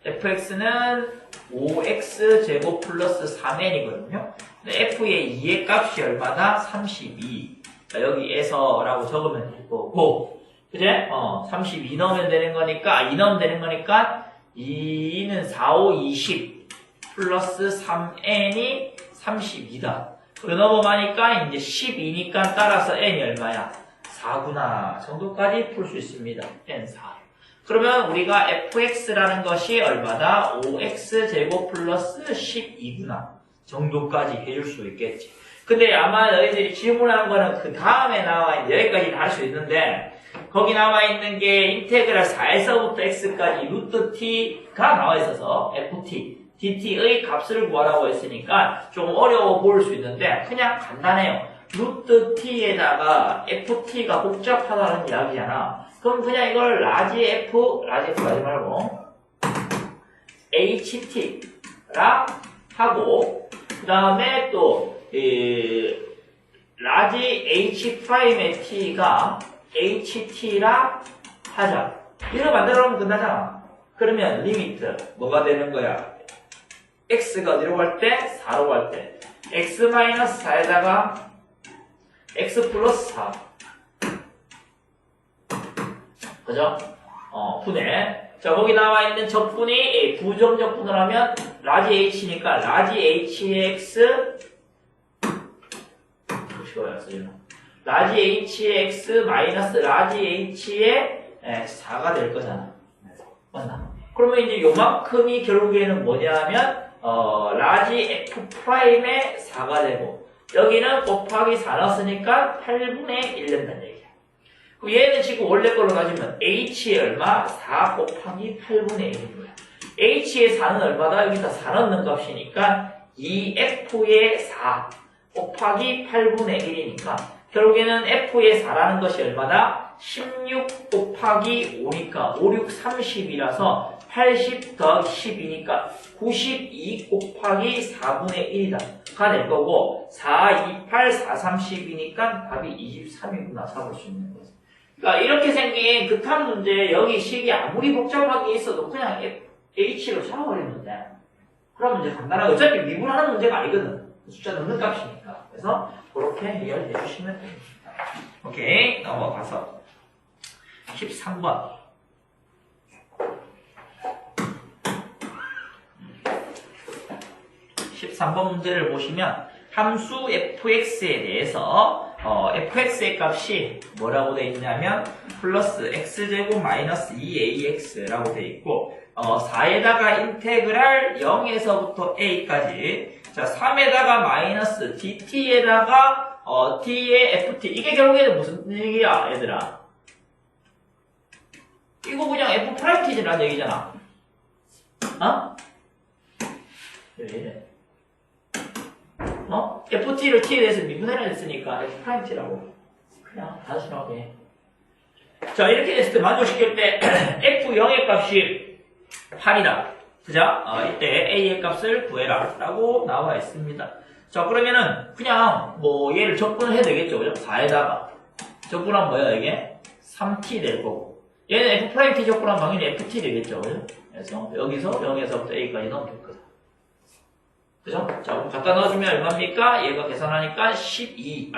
fx는 5x 제곱 플러스 3n이거든요. f의 2의 값이 얼마다? 32. 자, 여기에서 라고 적으면 될 거고, 그제? 32 넣으면 되는 거니까, 2 넣으면 되는 거니까, 2는 4, 5, 20 플러스 3n이 32다. 그리고 넘어가니까 이제 12니까 따라서 n이 얼마야? 4구나 정도까지 풀 수 있습니다. n4. 그러면 우리가 fx라는 것이 얼마다? 5x 제곱 플러스 12구나 정도까지 해줄 수 있겠지. 근데 아마 너희들이 질문한 거는 그 다음에 나와 있는 여기까지는 할 수 있는데 거기 나와 있는 게 인테그랄 4에서부터 x까지 루트 t가 나와 있어서 ft, dt의 값을 구하라고 했으니까 좀 어려워 보일 수 있는데 그냥 간단해요. 루트 t에다가 ft가 복잡하다는 이야기잖아. 그럼 그냥 이걸 라지 f 가지 말고 ht라 하고 그 다음에 또 라지 h'의 t가 ht라 하자. 이거 만들어 놓으면 끝나잖아. 그러면 리미트 뭐가 되는 거야? x가 어디로 갈 때? 4로 갈 때 x-4에다가 x 플러스 4 그죠? 분해. 자, 거기 나와 있는 적분이 부정적분을 하면 라지 h니까 라지 h의 x 라지 h의 x 마이너스 라지 h의 4가 될 거잖아. 맞나? 그러면 이제 요만큼이 결국에는 뭐냐면 라지 f 프라임의 4가 되고 여기는 곱하기 4 넣었으니까 8분의 1 된다는 얘기야. 그럼 얘는 지금 원래 걸로 가지면 h의 얼마? 4 곱하기 8분의 1인 거야. h의 4는 얼마다? 여기다 4 넣는 값이니까 2f의 4 곱하기 8분의 1이니까 결국에는 f의 4라는 것이 얼마다? 16 곱하기 5니까 5, 6, 30이라서 80 더하기 10이니까 92 곱하기 4분의 1이다. 가 될 거고 4, 2, 8, 4, 30이니까 답이 23이구나 잡을 수 있는 거지. 그러니까 이렇게 생긴 극한 문제 여기 식이 아무리 복잡하게 있어도 그냥 h로 잡아버리면 돼. 그럼 이제 간단하게 어차피 미분하는 문제가 아니거든. 숫자 넣는 값이니까. 그래서 그렇게 해결해 주시면 됩니다. 오케이 넘어가서 13번 13번 문제를 보시면 함수 fx에 대해서 fx의 값이 뭐라고 되어 있냐면 플러스 x제곱 마이너스 2ax라고 되어 있고 4에다가 인테그랄 0에서부터 a까지 자 3에다가 마이너스 dt에다가 t의 ft 이게 결국에는 무슨 얘기야 얘들아? 이거 그냥 f 프라임 t라는 얘기잖아. 왜 이래? ft를 t에 대해서 미분해라 했으니까 f 프라임 t라고 그냥 단순하게. 자 이렇게 됐을 때 만족시킬 때 f0의 값이 8이다. 그죠? 이때 a의 값을 구해라 라고 나와 있습니다. 자, 그러면은 그냥 뭐 얘를 적분을 해도 되겠죠. 그죠? 4에다가 적분하면 뭐야 이게? 3t 될 거고 얘는 f't 적분하면 당연히 ft 되겠죠. 그죠? 그래서 여기서 0에서부터 a까지 넣으면 될 거다. 그죠? 자, 그럼 갖다 넣어주면 얼마입니까? 얘가 계산하니까 12,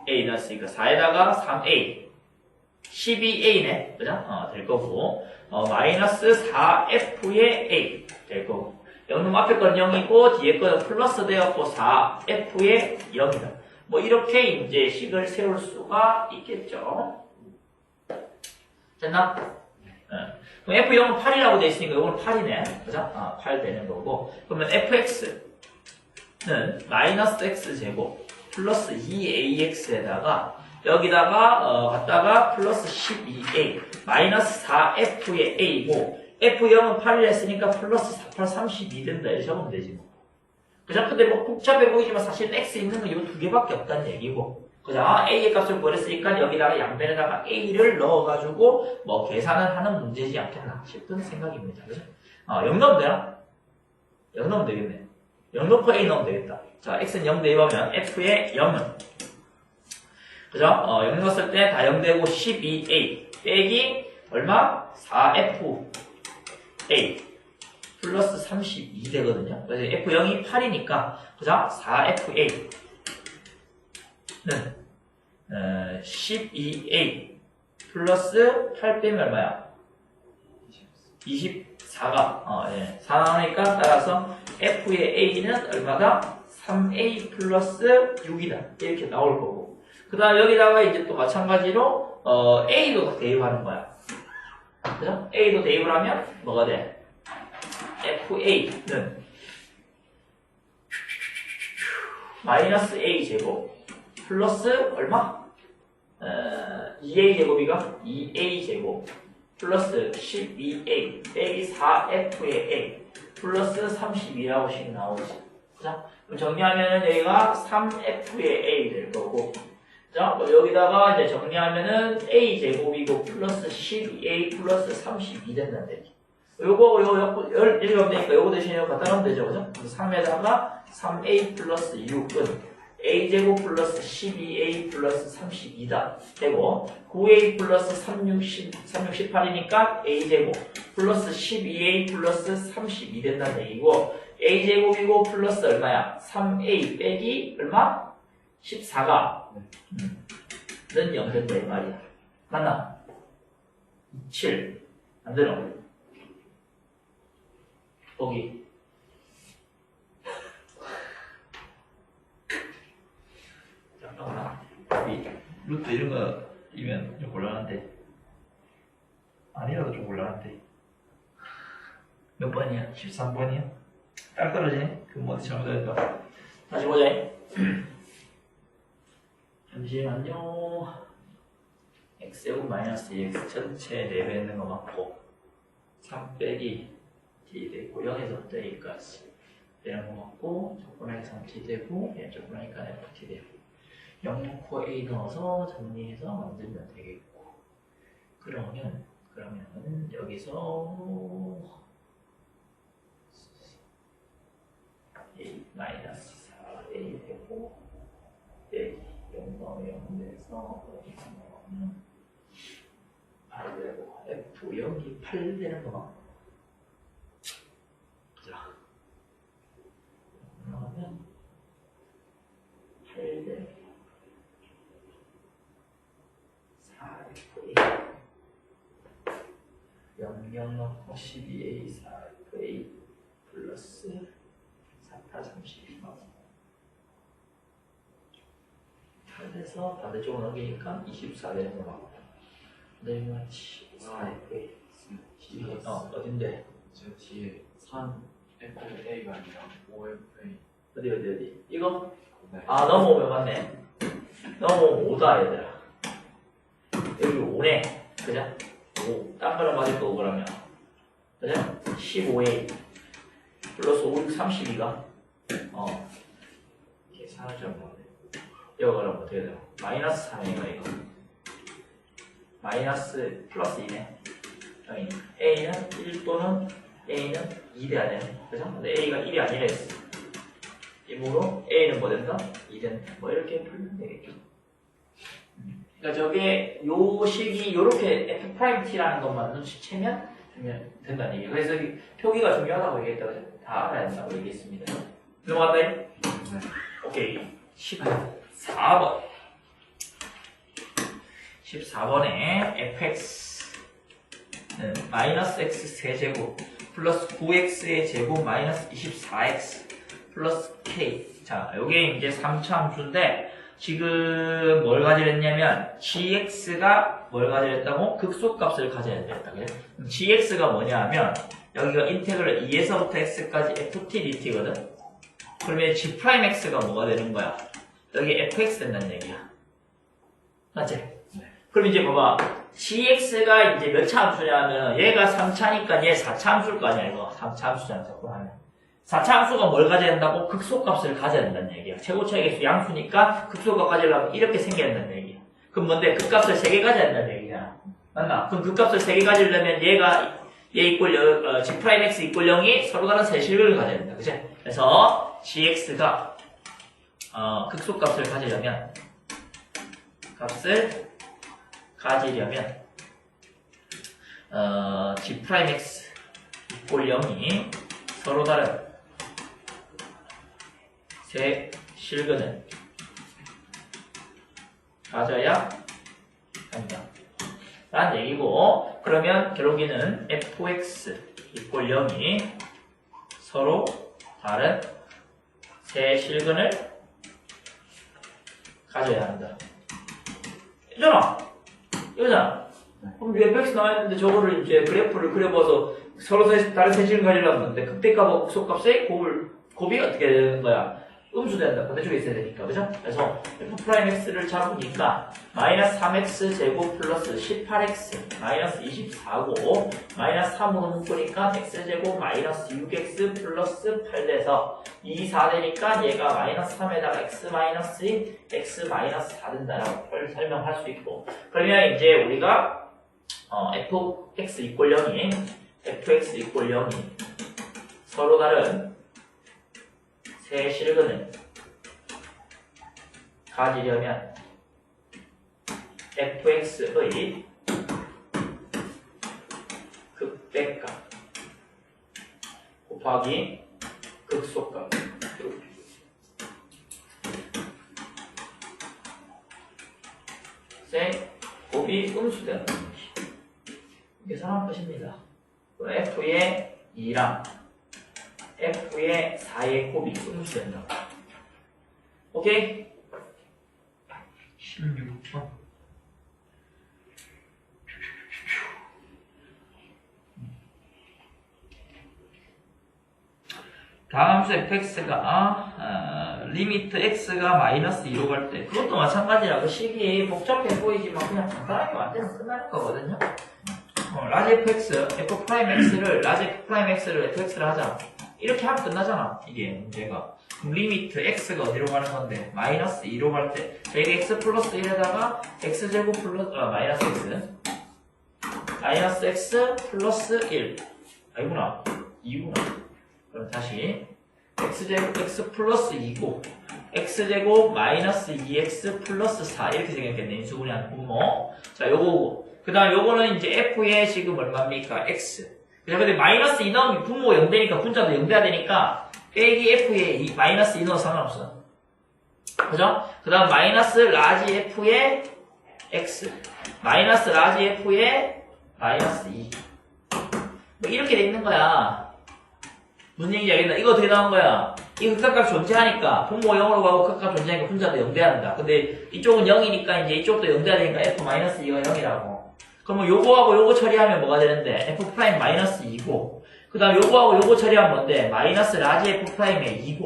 a 넣었으니까 4에다가 3a 12a네. 그죠? 될 거고 마이너스 4f의 a 될 거고 영놈 앞에 건 0이고 뒤에 거는 플러스 되었고 4f의 0이다. 뭐 이렇게 이제 식을 세울 수가 있겠죠. 됐나? 그럼 f0은 8이라고 돼 있으니까 이거는 8이네. 그죠? 8 되는 거고. 그러면 fx는 마이너스 x제곱 플러스 2ax에다가 여기다가 갖다가 플러스 12a 마이너스 4f의 a고 f0은 8을 했으니까 플러스 4, 8, 32 된다. 이렇게 적으면 되지 뭐. 그죠? 근데 뭐 복잡해 보이지만 사실 x 있는 건 이 두 개밖에 없다는 얘기고. 그죠? a의 값을 구했으니까 여기다가 양변에다가 a를 넣어가지고 뭐 계산을 하는 문제지 않겠나 싶은 생각입니다. 그죠? 0 넣으면 되나? 0 넣으면 되겠네. 0 넣고 a 넣으면 되겠다. 자, x는 0 대입하면 f의 0은 그죠? 0 넣었을 때 다 0 되고 12a 빼기 얼마? 4f a 플러스 32 되거든요. 그래서 f0이 8이니까 그죠? 4fa는 12a 플러스 8 빼면 얼마야? 24가 4 나오니까 따라서 f의 a는 얼마다? 3a 플러스 6이다. 이렇게 나올 거고 그 다음 여기다가 이제 또 마찬가지로 a도 대입하는 거야. 그죠? a도 대입을 하면 뭐가 돼? fa는 마이너스 a 제곱 플러스 얼마? 2a 제곱이가 2a 제곱 플러스 12a 빼기 4f의 a 플러스 32라고 식 나오지. 그죠? 그럼 정리하면은 여기가 3f의 a 될 거고 자, 뭐 여기다가 이제 정리하면은 a 제곱이고 플러스 12a 플러스 32 된다는 얘기. 요거 이렇게 하면 되니까 요거 대신에 요거 갖다 놓으면 되죠. 그죠? 그래서 3에다가 3a 플러스 6은 a 제곱 플러스 12a 플러스 32다. 되고 9a 플러스 36, 18이니까 a 제곱 플러스 12a 플러스 32 된다는 얘기고 a 제곱이고 플러스 얼마야? 3a 빼기 얼마? 14가 는 0 된다 이 말이야. 맞나? 7 안 되나? 보기 잠깐만 루트 이런 거이면 좀 곤란한데 아니라도 좀 곤란한데 몇 번이야? 13번이야? 딱 떨어지네? 그럼 어디 잘못할까? 다시 보자. 잠시만요. x제곱 마이너스 2x 전체 4배 있는 거 맞고 3 빼기 t 되고 0에서 a까지 되는 거 맞고 적분하니까 3t 되고 얘 적분하니까 ft 되고 0 넣고 a 넣어서 정리해서 만들면 되겠고 그러면 여기서 a 마이너스 4a 되고 빼기 0 넣으면 0 돼서 여기서 넣으면 8 되고 f0이 8 되는 거 맞고 자 그러면 8 되고 4fa 0 넣고 12a 4fa 플러스 4, 32 8에서 반대쪽으로 넘기니까 24 되는 거 맞고 내가 4fa 12 어딘데? 저 뒤에 3FA가 아니라 5FA. 어디 이거? 네. 넘어오면 맞네. 넘어오면 5다 얘들아. 여기 5네 그죠? 5 딴 거랑 맞을 거고 그러면 그죠? 15A 플러스 5, 32가 계산을 좀 못해. 이거 그럼 어떻게 돼요? 마이너스 3A가 이거 마이너스 플러스 2네. A는 1 또는 A는 2 돼야 되네. 그죠? 근데 A가 1이 아니라 했어. 이므로 A는 뭐 된다? 2 된다. 뭐 이렇게 풀면 되겠죠. 그러니까 저게 요 식이 요렇게 F'T라는 것만 눈치채면 된다는 얘기예요. 그래서 여기 표기가 중요하다고 얘기했다고 다 알아야 된다고 얘기했습니다. 넘어갔나요? 네. 오케이. 14번. 14번에 fx는 마이너스 x 세제곱 플러스 9x의 제곱 마이너스 24x 플러스 k. 자, 요게 이제 3차 함수인데 지금 뭘 가지랬냐면 gx가 뭘 가지랬다고? 극소값을 가져야 됐다. 그래? gx가 뭐냐 하면 여기가 인테그럴 2에서부터 x까지 ft dt거든. 그러면 g'x가 뭐가 되는 거야? 여기 fx 된다는 얘기야. 맞지? 네. 그럼 이제 봐봐. gx가 이제 몇 차 함수냐 하면 얘가 3차니까 얘 4차 함수일 거 아니야, 이거. 3차 함수잖아, 자꾸 하면. 4차 함수가 뭘 가져야 된다고? 극소값을 가져야 된다는 얘기야. 최고차의 수 양수니까 극소값 가지려면 이렇게 생겨야 된다는 얘기야. 그럼 뭔데? 극값을 3개 가져야 된다는 얘기잖아. 맞나? 그럼 극값을 3개 가지려면 얘가 얘 이꼴 g'x 이꼴 0이 서로 다른 세실을 가져야 된다. 그치? 그래서 gx가 극소값을 가지려면 g'x 이꼴 0이 서로 다른 세 실근을 가져야 한다. 라는 얘기고, 그러면 결국에는 fx 이꼴 0이 서로 다른 세 실근을 가져야 한다. 이잖아. 이거잖아. 그럼 fx 나와있는데 저거를 이제 그래프를 그려봐서 서로 다른 세 실근 가지려면 뭔데? 극대값과 극소값의 곱이 어떻게 되는 거야? 음수된다. 반대쪽에 있어야 되니까. 그죠? 그래서 f'x를 잡으니까 마이너스 3x 제곱 플러스 18x 마이너스 24고 마이너스 3으로 묶으니까 x제곱 마이너스 6x 플러스 8 돼서 2, 4 되니까 얘가 마이너스 3에다가 x 마이너스 2, x 마이너스 4 된다라고 설명할 수 있고, 그러면 이제 우리가 fx 이꼴 0이 서로 다른 세 실근을 가지려면 fx의 극대값 곱하기 극소값 의 곱이 음수되는 계산한 것입니다. f의 2랑 f의 4의 곱이 음수된다. 오케이? 16번. 다음 수 fx가 리미트 x가 마이너스 2로 갈 때, 그것도 마찬가지라 그 식이 복잡해 보이지만 그냥 간단하게 만들면 끝날 거거든요. 라지 fx, f'x를 라지 f'x를 fx를 하자. 이렇게 하면 끝나잖아. 이게 문제가. 그럼 리미트 x가 어디로 가는 건데? 마이너스 2로 갈 때, 저희가 x 플러스 1에다가 x제곱 플러스 마이너스 x 플러스 1 아니구나 2구나. 그럼 다시 x제곱 x 플러스 2고 x제곱 마이너스 2x 플러스 4 이렇게 생겼겠네. 인수분해한 분모. 자, 요거고. 그 다음 요거는 이제 f의 지금 얼마입니까? x. 근데 마이너스 2 넣으면 분모 0 되니까 분자도 0 돼야 되니까 빼기 f의 마이너스 2 넣어도 상관없어. 그죠? 그 다음 마이너스 라지 f의 x 마이너스 라지 f의 마이너스 2 뭐 이렇게 돼 있는 거야. 무슨 얘기인지 알겠나? 이거 어떻게 나온 거야? 이 극각각 존재하니까 분모 0으로 가고 극각각 존재하니까 분자도 0 돼야 한다. 근데 이쪽은 0이니까 이제 이쪽도 0 돼야 되니까 f-2가 0이라고. 그러면 요거하고 요거 처리하면 뭐가 되는데? f'-2고 그 다음 요거하고 요거 처리하면 뭔데? 마이너스 라지 f'의 2고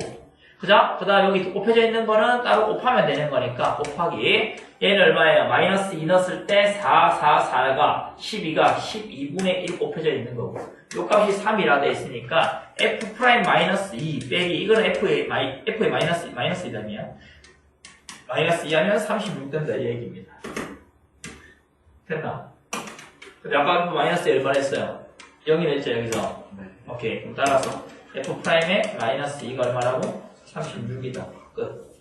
그죠? 그 다음 여기 곱해져 있는 거는 따로 곱하면 되는 거니까 곱하기 얘는 얼마예요? 마이너스 2 넣었을 때 4가 12가 12분의 1 곱해져 있는 거고 요 값이 3이라 돼 있으니까 f'-2 빼기 이거는 f의 마이너스 2라면 마이너스 2 하면 36 된다 이 얘기입니다. 됐나? 근데 아까 그 마이너스 얼마 했어요? 0이랬죠 여기서. 네. 오케이. 그럼 따라서 F'의 마이너스 2가 얼마라고? 36이다. 끝.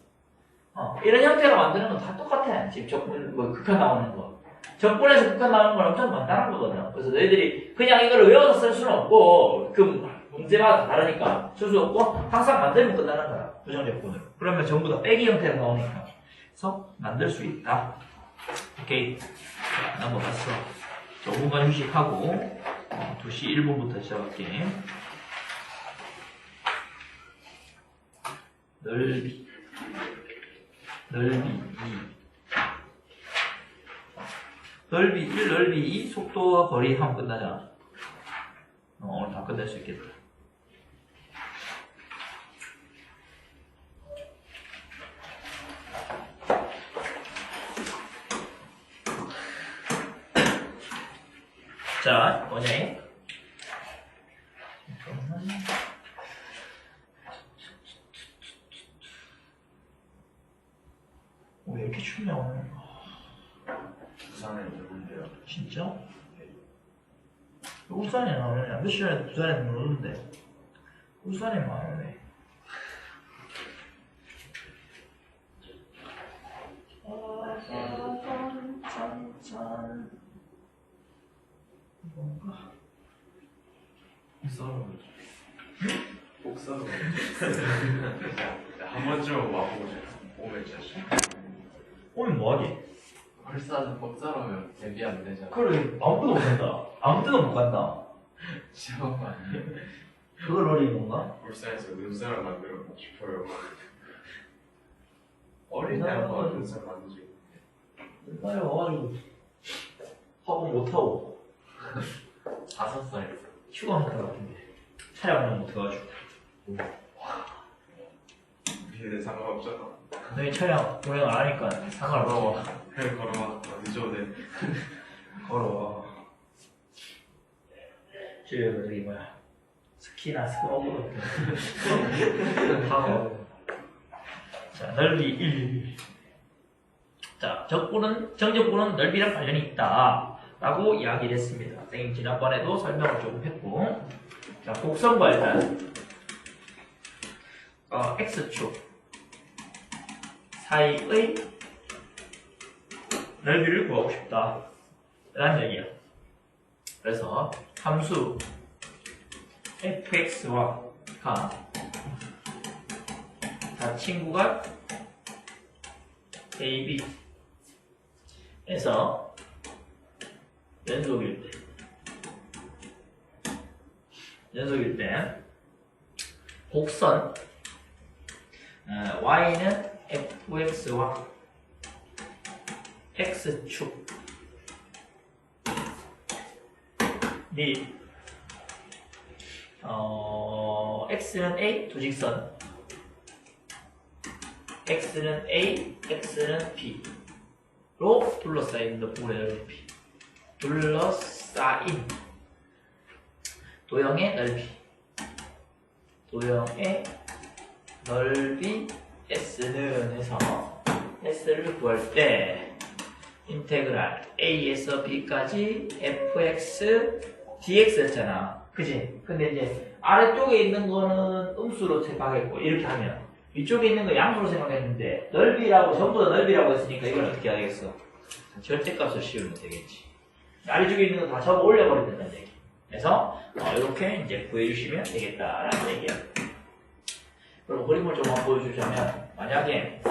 이런 형태로 만드는 건 다 똑같아. 지금 적분, 극한 나오는 거. 적분에서 극한 나오는 건 엄청 간단한 거거든. 그래서 너희들이 그냥 이걸 외워서 쓸 수는 없고, 그 문제마다 다르니까 쓸 수 없고, 항상 만들면 끝나는 거야. 부정적분을. 그러면 전부 다 빼기 형태로 나오니까. 그래서 만들 수 있다. 오케이. 자, 넘어갔어. 5분간 휴식하고, 2시 1분부터 시작할게. 넓이 2 넓이 1, 넓이 2, 속도와 거리 하면 끝나잖아. 오늘 다 끝낼 수 있겠다. 자, 뭐냐? 왜 이렇게 춥냐 오늘? 부산에 오는데요. 진짜? 울산에 나오네. 몇 시간에 부산에 오는데 울산에만 오네. 뭔가 썰어. 꼭 썰어. 한 번쯤은 와보고 싶어. 오면 자식. 오면 뭐하게? 울산은 꼭 썰으면 데뷔 안 되잖아. 그래 아무도 못 간다. 아무 데도 못 간다. 시험만. 그걸 노리는 건가? 울산에서 눈사람 만들고 싶어요. 어린 날뭐 눈사람 만들고. 옛날에 와가지고 학원 못 하고 5살. 휴가한 것 같은데 촬영을 못해가지고. 우리는 상관없잖아. 너희 촬영 동영 안 하니까 상관없어. 해 걸어와. 늦어도 돼. 걸어. 저기 뭐야 스키나 스노보드 하고. 자, 넓이 1. 자, 정적분은 넓이랑 관련이 있다 라고 이야기를 했습니다. 선생님 지난번에도 설명을 조금 했고. 자, 곡선과 일단 X축 사이의 넓이를 구하고 싶다 라는 얘기야. 그래서 함수 fx와 다 친구가 a, b에서 연속일 때 곡선 y는 fx와 x축 및 x는 a 두 직선 x는 a, x는 b로 둘러싸인 부분의 넓이 둘러싸인 도형의 넓이 s는 해서 s를 구할 때 인테그랄 a에서 b까지 fx dx였잖아. 그치? 근데 이제 아래쪽에 있는 거는 음수로 생각했고 이렇게 하면 위쪽에 있는 거 양수로 생각했는데 넓이라고 전부 다 넓이라고 했으니까 이걸 어떻게 하겠어? 절대값을 씌우면 되겠지. 아래쪽에 있는 거 다 접어 올려버리면 된다는 얘기. 그래서 이렇게 이제 구해주시면 되겠다라는 얘기야. 그럼 그림을 좀 한번 보여주자면 만약에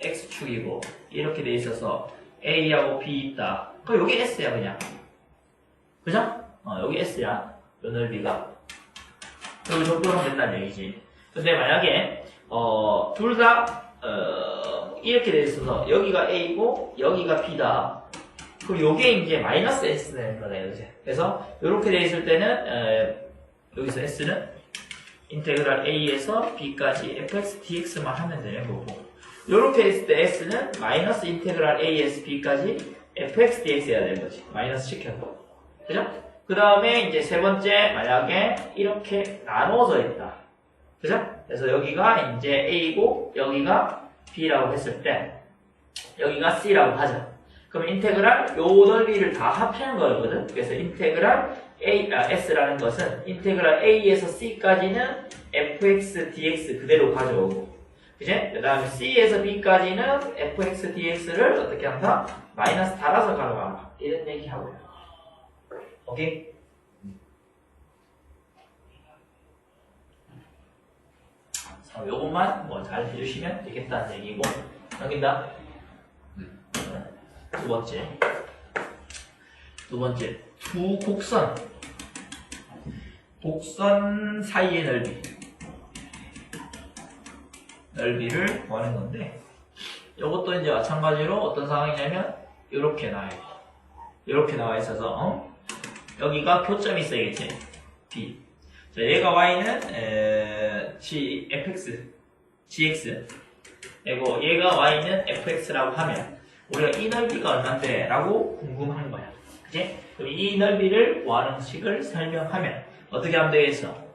x축이고 이렇게 돼 있어서 a하고 b 있다. 그럼 여기 s야 그냥. 그죠? 여기 s야. 요 넓이가. 여기 정도면 된다는 얘기지. 근데 만약에 둘 다 이렇게 돼 있어서 여기가 a고 여기가 b다. 그럼 요게 이제 마이너스 s 되는 거네요. 이제. 그래서 이렇게 돼 있을 때는 여기서 s는 인테그랄 a에서 b까지 fx dx만 하면 되는 거고, 이렇게 했을 때 s는 마이너스 인테그랄 a에서 b까지 fx dx 해야 되는 거지. 마이너스 시켜서. 그죠? 그 다음에 이제 세 번째, 만약에 이렇게 나눠져 있다. 그죠? 그래서 여기가 이제 a고 여기가 b라고 했을 때 여기가 c라고 하자. 그럼 인테그랄 요 넓이를 다 합하는 거거든. 그래서 인테그랄 S라는 것은 인테그랄 A에서 C까지는 fx, dx 그대로 가져오고, 그제? 그 다음에 C에서 B까지는 fx, dx를 어떻게 한다? 마이너스 달아서 가져가라. 이런 얘기 하고요. 오케이? 자, 요것만 뭐 잘 해주시면 되겠다는 얘기고, 여긴다. 두 번째, 두 곡선 사이의 넓이를 구하는 건데, 이것도 이제 마찬가지로 어떤 상황이냐면, 이렇게 나와 있어서, 여기가 교점이 있어야겠지? B. 자, 얘가 Y는, GX. 그리고 얘가 Y는 FX라고 하면, 우리가 이 넓이가 얼만데? 라고 궁금한 거야. 그치? 그럼 이 넓이를 구하는 식을 설명하면, 어떻게 하면 되겠어?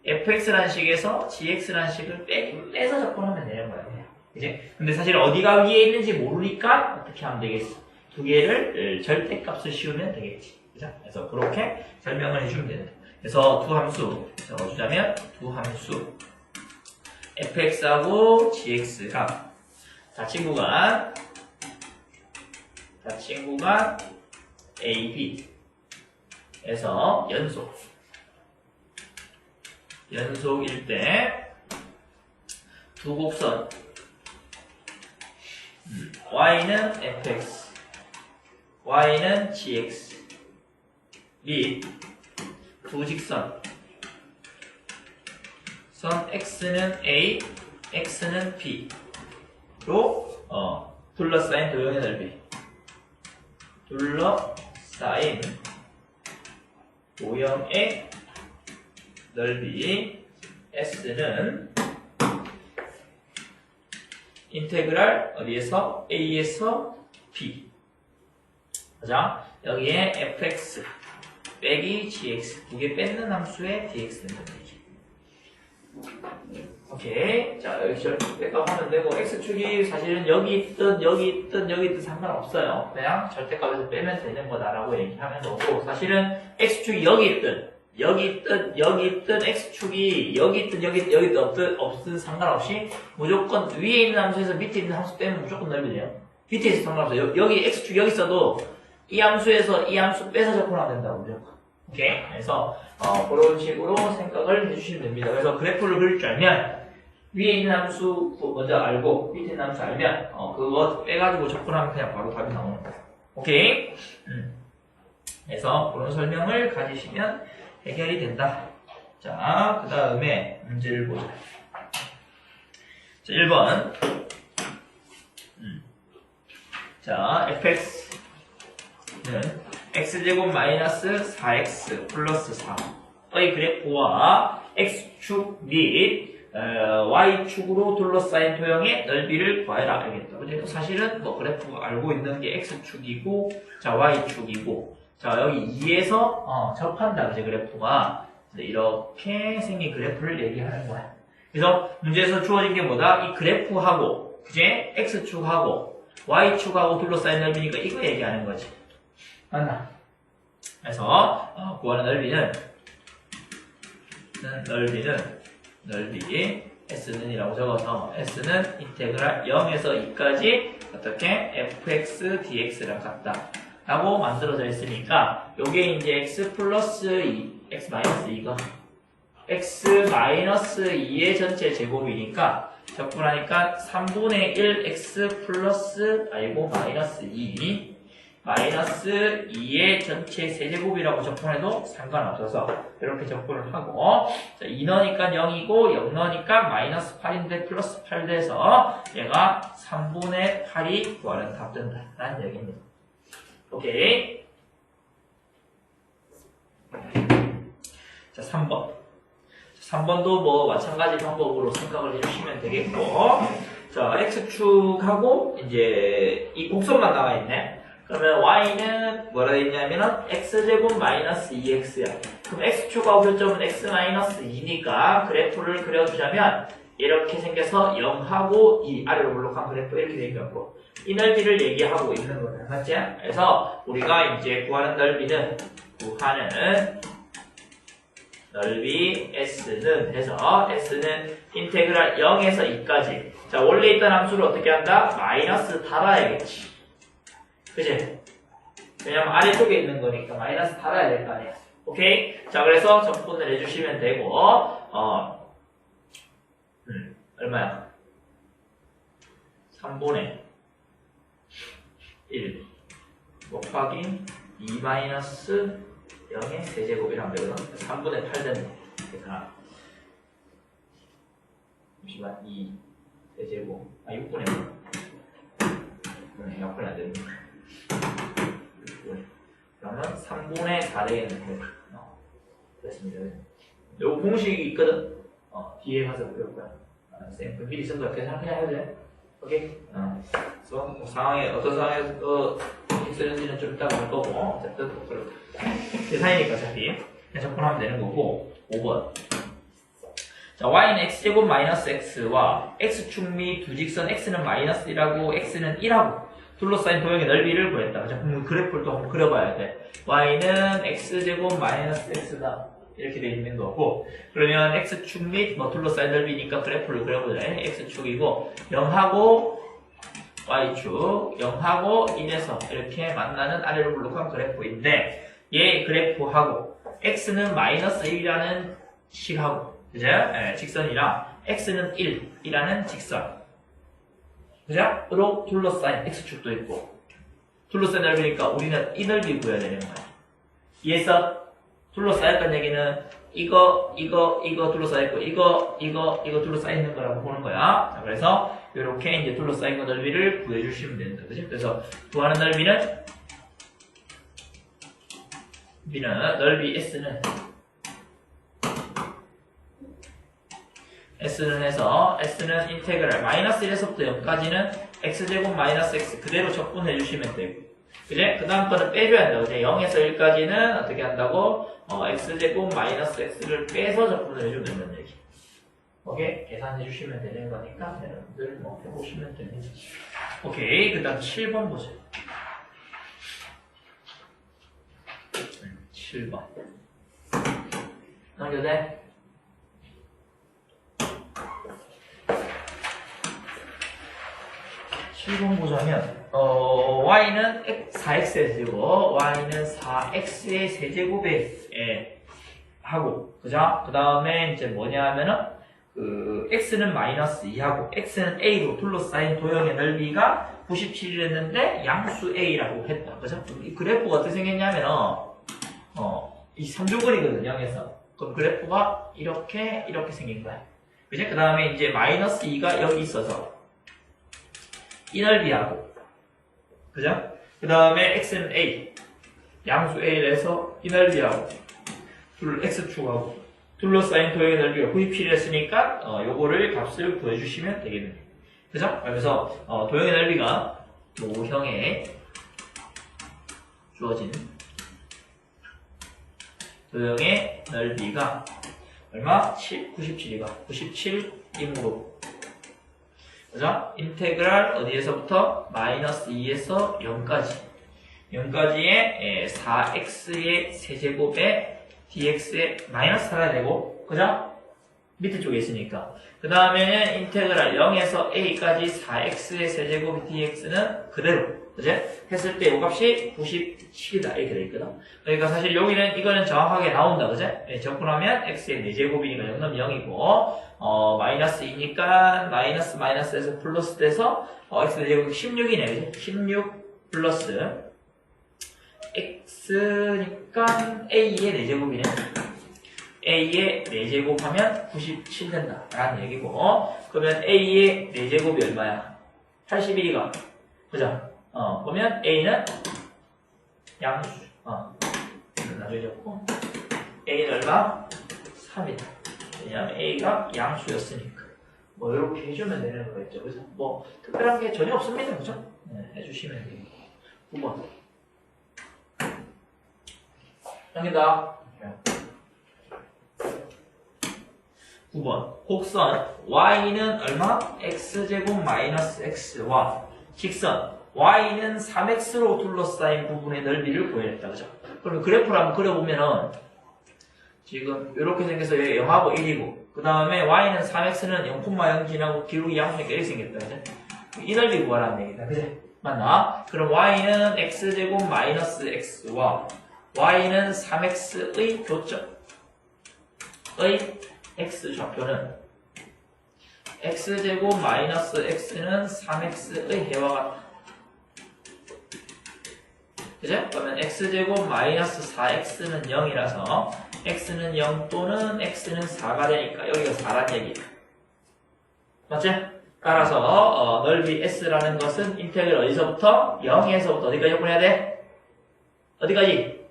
fx라는 식에서 gx라는 식을 빼서 접근하면 되는 거야. 그치? 근데 사실 어디가 위에 있는지 모르니까 어떻게 하면 되겠어? 두 개를 절대값을 씌우면 되겠지. 그죠? 그래서 그렇게 설명을 해주면 되는 거야. 그래서 두 함수 적어주자면 두 함수 fx하고 gx가 자친구가 AB에서 연속일 때 두 곡선 y는 fx, y는 gx 및 두 직선 선 x는 a, x는 b로 둘러싸인 도형의 넓이, 둘러싸인 도형의 넓이 S는 인테그랄 어디에서? A에서 B. 자, 여기에 fx 빼기 gx 두 개 뺏는 함수의 dx는 되지. 오케이. 자, 여기 절대값 하면 되고, x축이 사실은 여기 있든 상관없어요. 그냥 절대값에서 빼면 되는 거다라고 얘기하면 되고, 사실은 x축이 여기 있든 x축이 여기 있든 없든 상관없이 무조건 위에 있는 함수에서 밑에 있는 함수 빼면 무조건 넓이 돼요. 밑에 있어서 상관없어요. 여기 x축 여기 있어도 이 함수에서 이 함수 빼서 접근하면 된다고 무조건. 오케이. 그래서 그런 식으로 생각을 해주시면 됩니다. 그래서 그래프를 그릴 줄 알면 위에 있는 함수 먼저 알고 밑에 있는 함수 알면 그거 빼가지고 접근하면 그냥 바로 답이 나오는 거예요. 오케이. 그래서 그런 설명을 가지시면 해결이 된다. 자, 그 다음에 문제를 보자. 자, 1번. 자, fx는 x제곱 마이너스 4x 플러스 4의 그래프와 x축 및 y축으로 둘러싸인 도형의 넓이를 구하라. 알겠다. 근데 사실은 뭐 그래프가 알고 있는 게 x축이고, 자, y축이고, 자, 여기 2에서 접한다, 그제 그래프가. 이렇게 생긴 그래프를 얘기하는 거야. 그래서 문제에서 주어진 게 뭐다? 이 그래프하고, 그제 x축하고, y축하고 둘러싸인 넓이니까 이거 얘기하는 거지. 맞나? 그래서, 구하는 넓이 S는이라고 적어서, S는 인테그랄 0에서 2까지 어떻게? fx, dx랑 같다. 라고 만들어져 있으니까, 요게 이제 x 플러스 2, x 마이너스 2가, x 마이너스 2의 전체 제곱이니까, 적분하니까 3분의 1 x 플러스, 마이너스 2, 마이너스 2의 전체 세제곱이라고 적분해도 상관없어서, 이렇게 적분을 하고, 자, 2 넣으니까 0이고, 0 넣으니까 마이너스 8인데 플러스 8 돼서, 얘가 3분의 8이 구하는 답 된다. 라는 얘기입니다. 오케이. 자, 3번. 3번도 뭐 마찬가지 방법으로 생각을 해주시면 되겠고, 자, x축하고 이제 이 곡선만 나와 있네. 그러면 y는 뭐라 돼 있냐면은 x제곱 마이너스 2x야. 그럼 x축하고 교점은 x 마이너스 2니까 그래프를 그려주자면 이렇게 생겨서 0하고 2 아래로 블록한 그래프 이렇게 생겼고, 이 넓이를 얘기하고 있는 거예요. 맞지? 그래서 우리가 이제 구하는 넓이는 넓이 S는 해서 S는 인테그랄 0에서 2까지. 자, 원래 있던 함수를 어떻게 한다? 마이너스 달아야겠지. 그치? 왜냐면 아래쪽에 있는 거니까 마이너스 달아야 될 거 아니야. 오케이? 자, 그래서 적분을 해주시면 되고, 얼마야? 3분의 1 곱하기 2 마이너스 0의 세제곱이라면 되거든. 3분의 8 되는 거. 잠시만, 2 세제곱. 6분의 5. 약분이 안 됩니다. 6분의. 그러면 3분의 4 되겠는데. 됐습니다. 요 공식이 있거든. 뒤에 가서 배울 거야. 쌤, 미리 쓴 거 계산 그냥 해도 돼. 오케이? 그래서 뭐 상황에, 어떤 상황에서 쓰는지는 좀 이따가 할 거고, 어쨌든, 계산이니까 어차피. 적분하면 되는 거고, 5번. 자, y는 x제곱 마이너스 x와 x축 및 두 직선 x는 마이너스 1하고 x는 1하고 둘러싸인 도형의 넓이를 구했다. 자, 그럼 그래프를 또 한번 그려봐야 돼. y는 x제곱 마이너스 x다. 이렇게 돼 있는 거고, 그러면 x축 및 뭐 둘러싸인 넓이니까 그래프를 그려보자. x축이고 0하고 y축 0하고 1에서 이렇게 만나는 아래로 블록한 그래프인데, 얘 그래프하고 x는 마이너스 1이라는 식하고, 그죠? 네, 직선이랑 x는 1이라는 직선, 그죠? 으로 둘러싸인 x축도 있고, 둘러싸인 넓이니까 우리는 이 넓이 구해야 되는 거야. 이에서 둘러싸였던 얘기는 이거 둘러싸였고, 이거 둘러싸있는 거라고 보는 거야. 자, 그래서 이렇게 이제 둘러싸인 거 넓이를 구해주시면 된다. 그죠? 그래서 구하는 넓이는 넓이 S는 해서 S는 인테그랄 마이너스 1에서부터 0까지는 x제곱 마이너스 x 그대로 적분해 주시면 되고, 그제? 그 다음 거는 빼줘야 한다. 그제? 0에서 1까지는 어떻게 한다고? x제곱 마이너스 x를 빼서 적분을 해주면 된다는 얘기. 오케이? 계산해 주시면 되는 거니까 여러분들 뭐 해보시면 됩니다. 오케이. 그 다음 7번 보세요. 7번. 넘겨도 돼? 실공 보자면 y는 4x의 세제곱, y는 4x의 세제곱에 하고, 그죠? 그 다음에 이제 뭐냐 하면은 x는 마이너스 2하고 x는 a로 둘러싸인 도형의 넓이가 97이랬는데 양수 a라고 했다, 그죠? 이 그래프가 어떻게 생겼냐면은 이 3조근이거든, 0에서. 그럼 그래프가 이렇게 생긴 거야, 그죠? 그 다음에 이제 마이너스 2가 여기 있어서 이 넓이하고, 그죠? 그 다음에 x는 a, 양수 a를 해서 이 넓이하고 x축하고 둘러싸인 도형의 넓이가 97을 했으니까 요거를 값을 구해주시면 되겠네요. 그죠? 그래서 도형의 넓이가 모형에 주어진 도형의 넓이가 얼마? 97이가 97이므로, 그죠? 인테그랄 어디에서부터? 마이너스 2에서 0까지의 4x의 세제곱에 dx에 마이너스 살아야 되고, 그죠? 밑에 쪽에 있으니까. 그 다음에는 인테그랄 0에서 a까지 4x의 세제곱 dx는 그대로, 그죠? 했을 때 이 값이 97이다 이렇게 되어있거든. 그러니까 사실 여기는 이거는 정확하게 나온다, 그죠? 적분하면 x의 4제곱이니까 0 넣으면 0이고, 마이너스 2니까 마이너스에서 플러스 돼서 x 4제곱이 16이네, 그죠? 16 플러스 x니까 a의 4제곱이네. a의 4제곱 하면 97 된다 라는 얘기고, 그러면 a의 4제곱이 얼마야? 81이가, 그죠? 보면 a는 양수, 나중에 적고, a는 얼마? 3이다. 왜냐하면 a가 양수였으니까. 뭐 이렇게 해주면 되는 거겠죠. 그래서 뭐 특별한 게 전혀 없습니다, 그죠? 네, 해주시면 돼요. 9번. 여기다 9번. 곡선 y는 얼마? x제곱 마이너스 x와 직선 y는 3x로 둘러싸인 부분의 넓이를 구해냈다, 그죠? 그럼 그래프를 한번 그려보면은, 지금 이렇게 생겨서 여기 0하고 1이고 그 다음에 y는 3x는 0,0 지나고 기울기 양수니까 이렇게 생겼다. 그죠? 이 넓이 구하라는 얘기다. 그죠? 맞나? 그럼 y는 x제곱 마이너스 x와 y는 3x의 교점의 x 좌표는 x제곱 마이너스 x는 3x의 해와 같다. 그죠? 그러면 x제곱 마이너스 4x는 0이라서 x는 0 또는 x는 4가 되니까 여기가 4란 얘기야. 맞지? 따라서 넓이 s라는 것은 인테그럴 어디서부터? 0에서부터 어디까지 접근해야 돼? 어디까지?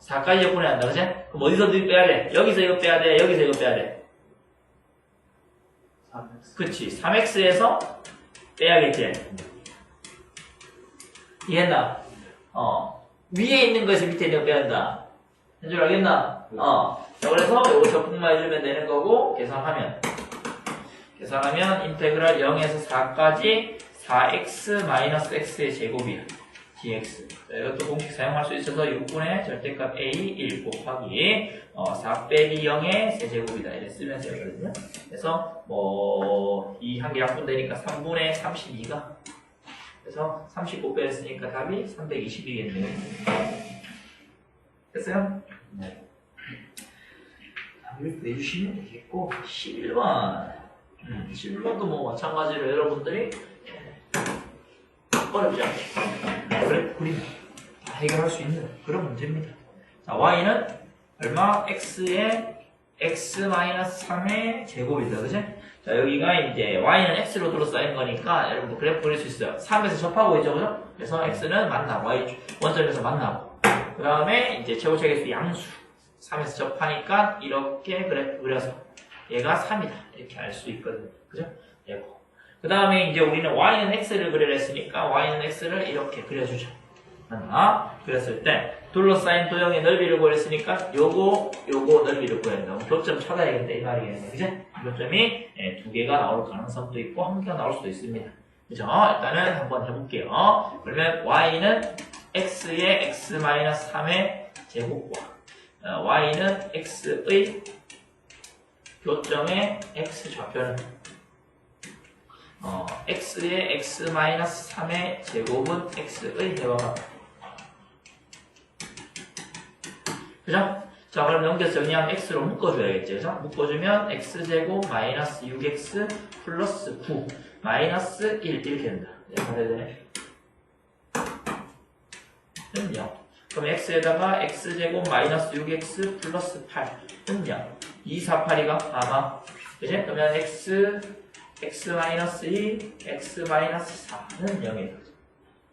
4까지 접근해야 한다. 그치? 그럼 어디서 빼야 돼? 여기서 이거 빼야 돼? 여기서 이거 빼야 돼? 3x. 그치. 3x에서 빼야겠지? 이해했나? 위에 있는 거에서 밑에 있는 거 빼야 한다. 한 줄 알겠나? 자, 그래서 이거 적분만 해주면 되는 거고, 계산하면 인테그랄 0에서 4까지 4x-x의 제곱이야. dx. 자, 이것도 공식 사용할 수 있어서 6분의 절대값 a 1 곱하기 4 빼기 0의 세제곱이다. 이렇게 쓰면 되거든요. 그래서 이 한 개 약분되니까 3분의 32가 그래서 39 빼냈으니까 답이 320이겠네요. 됐어요? 네. 답을 내주시면 되겠고 11번 11번도 뭐 마찬가지로 여러분들이 어렵지 않게 그래 그림 다 해결할 수 있는 그런 문제입니다. 자, y는 얼마? x의 x-3의 제곱이다. 그치? 자, 여기가 이제 y는 x로 둘러싸인 거니까 여러분들 그래프 그릴 수 있어요. 3에서 접하고 있죠, 그죠? 그래서 x는 만나고 y 원점에서 만나고 그 다음에 이제 최고차계수 양수 3에서 접하니까 이렇게 그래프 그려서 얘가 3이다 이렇게 알 수 있거든요. 그죠? 얘고 그 다음에 이제 우리는 y는 x를 그리려 했으니까 y는 x를 이렇게 그려주죠. 하나 그랬을 때 둘러싸인 도형의 넓이를 구했으니까 요거 넓이를 구해야 된다고 교점 찾아야겠다 이 말이겠네. 그죠? 교점이 두 개가 나올 가능성도 있고 한 개가 나올 수도 있습니다. 그죠? 일단은 한번 해볼게요. 그러면 y는 x의 x-3의 제곱과 y는 x의 교점의 x 좌표는 x의 x-3의 제곱은 x의 해와 같다. 그죠? 자, 그럼 여기서 정리하면 x로 묶어줘야겠죠. 그죠? 묶어주면 x제곱 마이너스 6x 플러스 9 마이너스 1 이렇게 된다. 네, 받아야 되네. 는 0. 그럼 x에다가 x제곱 마이너스 6x 플러스 8는 0. 2, 4, 8이가 아마 그지? 그러면 x 마이너스 2, x 마이너스 4는 0이다.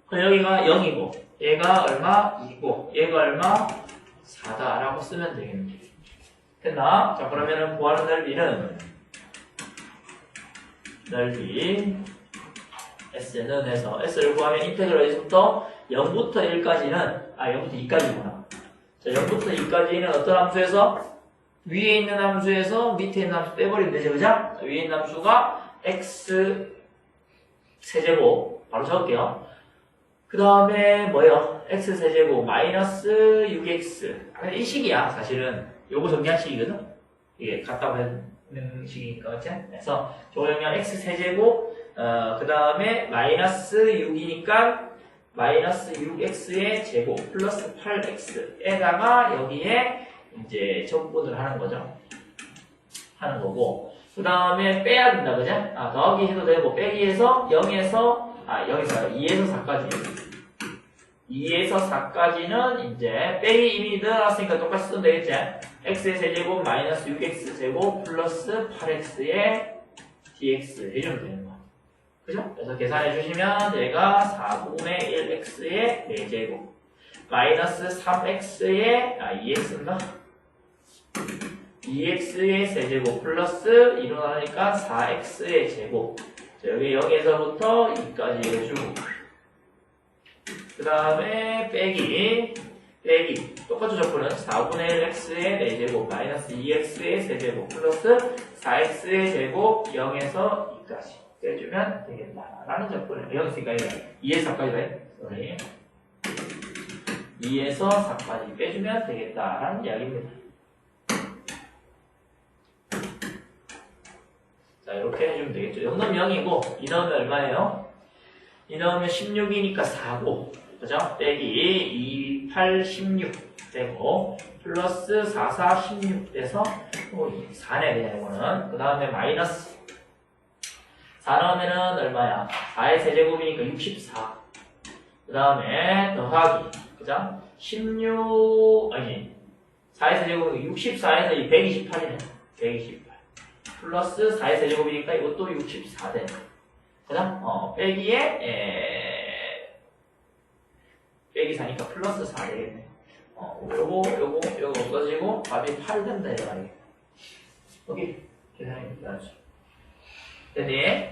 그럼 여기가 0이고 얘가 얼마? 2고 얘가 얼마? 4다라고 쓰면 되겠네. 됐나? 자, 그러면은 구하는 넓이 S는 해서 S를 구하면 인테그럴 어디서부터? 0부터 1까지는 0부터 2까지구나. 자, 0부터 2까지는 어떤 함수에서? 위에 있는 함수에서 밑에 있는 함수 빼버리면 되죠, 그죠? 위에 있는 함수가 x 세제곱 바로 적을게요. 그 다음에 뭐예요? x 세제곱 마이너스 6x 이 식이야. 사실은 요거 정리한 식이거든. 이게 같다고 하는 식이니까 맞지? 그래서 조정량 x 세제곱 그 다음에 마이너스 6이니까 마이너스 6x의 제곱 플러스 8x에다가 여기에 이제 적분을 하는 거죠. 하는 거고 그 다음에 빼야 된다, 그죠? 더하기 해도 되고 빼기해서 0에서 여기서 2에서 4까지 2에서 4까지는 이제 빼기 이미 늘어났으니까 똑같이 쓰면 되겠지? x의 세제곱 마이너스 6x 제곱 플러스 8x의 dx 해주면 되는 거. 그죠? 그래서 계산해 주시면 얘가 4분의 1x의 4제곱 마이너스 3x의 2x인가? 2x의 세제곱 플러스 2로 나누니까 4x의 제곱. 자, 여기 0에서부터 2까지 해주고 그 다음에 빼기 똑같이 적분은 4분의 1x의 4제곱 마이너스 2x의 세제곱 플러스 4x의 제곱 0에서 2까지 빼주면 되겠다 라는 적분을 여기 있으니까 2에서 4까지 돼. 2에서 4까지 빼주면 되겠다 라는 이야기입니다. 자, 이렇게 해주면 되겠죠. 0 넣으면 0이고, 2 넣으면 얼마예요? 2 넣으면 16이니까 4고, 그죠? 빼기 2, 8, 16 되고, 플러스 4, 4, 16 돼서 4네, 그냥 이거는. 그 다음에 마이너스 4 넣으면은 얼마야? 4의 세제곱이니까 64. 그 다음에 더하기, 그죠? 16, 아니, 4의 세제곱이니까 64에서 이 128이네. 128. 플러스 4의 세제곱이니까 이것도 64 되네. 그죠? 빼기에, 빼기 4니까 플러스 4 되겠네. 요거 없어지고, 답이 8 된다, 이거 말이야. 오케이. 계산해봅시다. 됐니?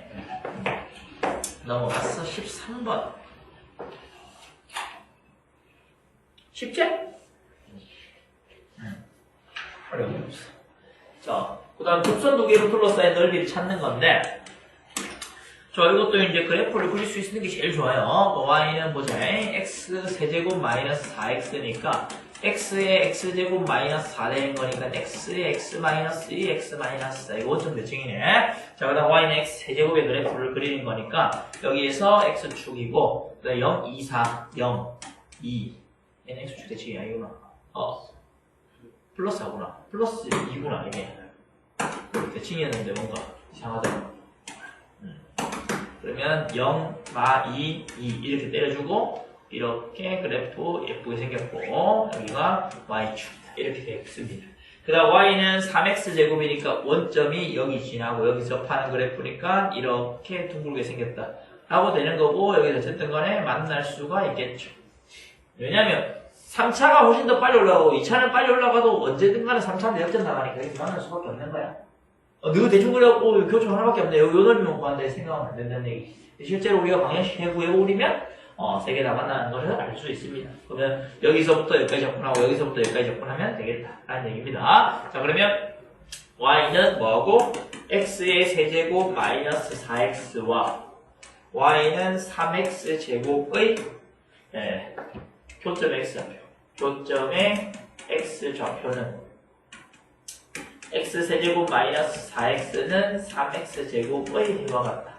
넘어갔어. 13번. 쉽지? 어려움이 없어. 자, 그 다음 곡선 두 개로 둘러싸인 넓이를 찾는 건데, 자, 이것도 이제 그래프를 그릴 수 있는 게 제일 좋아요. y는 보자. x 세제곱 마이너스 4x니까, x의 x제곱 마이너스 4 되는 거니까, x의 x 마이너스 2, x 마이너스 4. 이거 원점 대칭이네. 자, 그 다음 y는 x 세제곱의 그래프를 그리는 거니까, 여기에서 x축이고, 0, 2, 4, 0, 2. 얘는 x축 대칭이 아니구나. 플러스 4구나. 플러스 2구나, 이게. 대칭이었는데 뭔가 이상하더라. 그러면 0, 마, 2, 2 이렇게 때려주고 이렇게 그래프 예쁘게 생겼고 여기가 y축 이렇게 되겠습니다. 그 다음 y는 3x 제곱이니까 원점이 여기 지나고 여기 접하는 그래프니까 이렇게 둥글게 생겼다 하고 되는 거고 여기서 어쨌든 간에 만날 수가 있겠죠. 왜냐면 3차가 훨씬 더 빨리 올라가고 2차는 빨리 올라가도 언제든 간에 3차는 역전 나가니까 이렇게 만날 수밖에 없는 거야. 너가 대충 그려갖고 교점 하나밖에 없네. 여기 넓이만 구한다 생각하면 안 된다는 얘기. 실제로 우리가 방정식 해보면 3개 다 만나는 것을 알 수 있습니다. 그러면 여기서부터 여기까지 접근하고 여기서부터 여기까지 접근하면 되겠다 라는 얘기입니다. 자, 그러면 y는 뭐하고 x의 세제곱 마이너스 4x와 y는 3x 제곱의 교점 x좌표 교점의 x좌표는 x세제곱 마이너스 4x는 3x제곱의 이와 같다.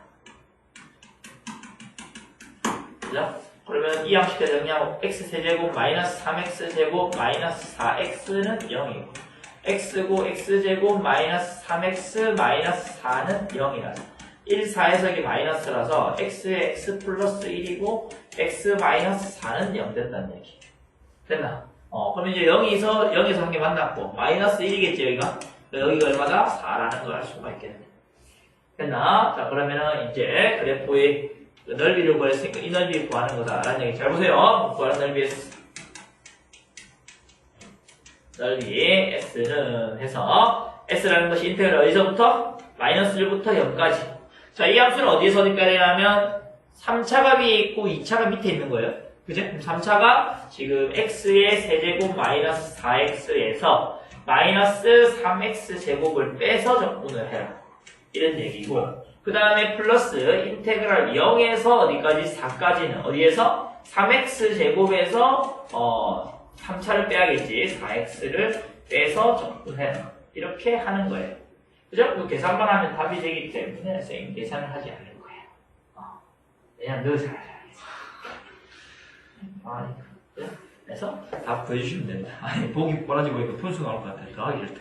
그죠? 그러면 이 양식의 정량 x세제곱 마이너스 3x제곱 마이너스 4x는 0이고 x고 x제곱 마이너스 3x 마이너스 4는 0이라서 1, 4해석이 마이너스라서 x의 x 플러스 1이고 x 마이너스 4는 0 된다는 얘기. 됐나? 그럼 이제 0에서 한 개 만났고 마이너스 1이겠지 여기가? 여기가 얼마다? 4라는 걸 알 수가 있겠네. 됐나? 자, 그러면은 이제 그래프의 넓이를 구했으니까 이 넓이를 구하는 거다라는 얘기. 잘 보세요. 구하는 넓이 S. 넓이 S는 해서 S라는 것이 인테그럴 어디서부터? 마이너스 1부터 0까지. 자, 이 함수는 어디에서 어디까지 하냐면 3차가 위에 있고 2차가 밑에 있는 거예요. 그죠? 3차가 지금 X의 세제곱 마이너스 4X에서 마이너스 3x 제곱을 빼서 적분을 해라. 이런 얘기고 그 다음에 플러스 인테그랄 0에서 어디까지? 4까지는 어디에서? 3x 제곱에서 3차를 빼야겠지. 4x를 빼서 적분해라. 이렇게 하는 거예요. 그죠? 그 계산만 하면 답이 되기 때문에 선생님 계산을 하지 않을 거예요. 그냥 늘 잘 알아요. 그래서 다 구해주시면 됩니다. 아니, 보기 뻔하지 보니까 분수 나올 것 같아요. 더 하기 싫다.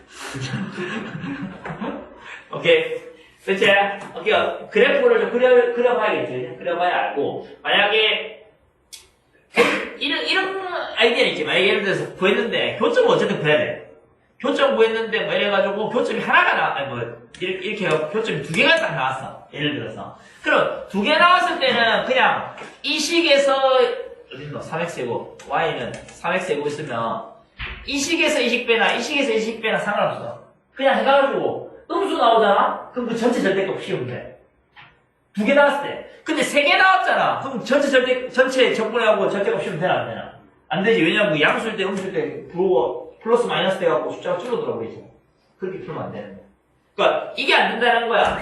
오케이. 그치? 오케이. 그래프를 좀 그려봐야겠죠. 그려봐야 알고. 만약에, 이런 아이디어는 있지. 만약에 예를 들어서 구했는데, 교점은 어쨌든 구해야 돼. 교점 구했는데, 뭐 이래가지고, 교점이 하나가 아니, 이렇게 교점이 2개가 딱 나왔어. 예를 들어서. 그럼, 2개 나왔을 때는, 그냥, 이 식에서, 어딨노? 3x제곱, y는 3x제곱 있으면 이 식에서 이 식 빼나 이 식에서 이 식 빼나 상관없어. 그냥 해가지고 음수 나오잖아? 그럼 그 전체 절대값 씌우면 돼. 2개 나왔을 때. 근데 3개 나왔잖아. 그럼 전체 적분해하고 절대값 씌우면 되나 안 되나? 안 되지. 왜냐면 그 양수일 때 음수일 때 플러스 마이너스 돼갖고 숫자가 줄어들어 버리죠. 그렇게 풀면 안 되는 거야. 그러니까 이게 안 된다는 거야.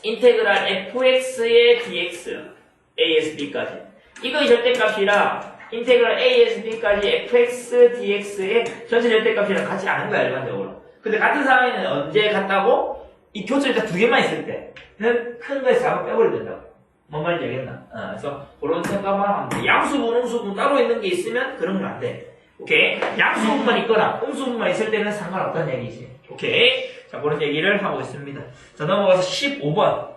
인테그랄 fx의 dx a에서 b까지. 이거의 절대값이랑 인테그랄 a에서 b까지 fx dx의 전체 절대값이랑 같이 아는 거야 일반적으로. 근데 같은 상황에는 언제 같다고? 이 교점이 딱 두 개만 있을 때는 큰 거에서 작은 거 빼버려야 된다고. 뭔 말인지 알겠나? 그래서 그런 생각만 하면 돼. 양수분, 음수분 따로 있는 게 있으면 그런 건 안 돼. 오케이? 양수분만 있거나 음수분만 있을 때는 상관없다는 얘기지. 오케이? 자, 그런 얘기를 하고 있습니다. 자, 넘어가서 15번.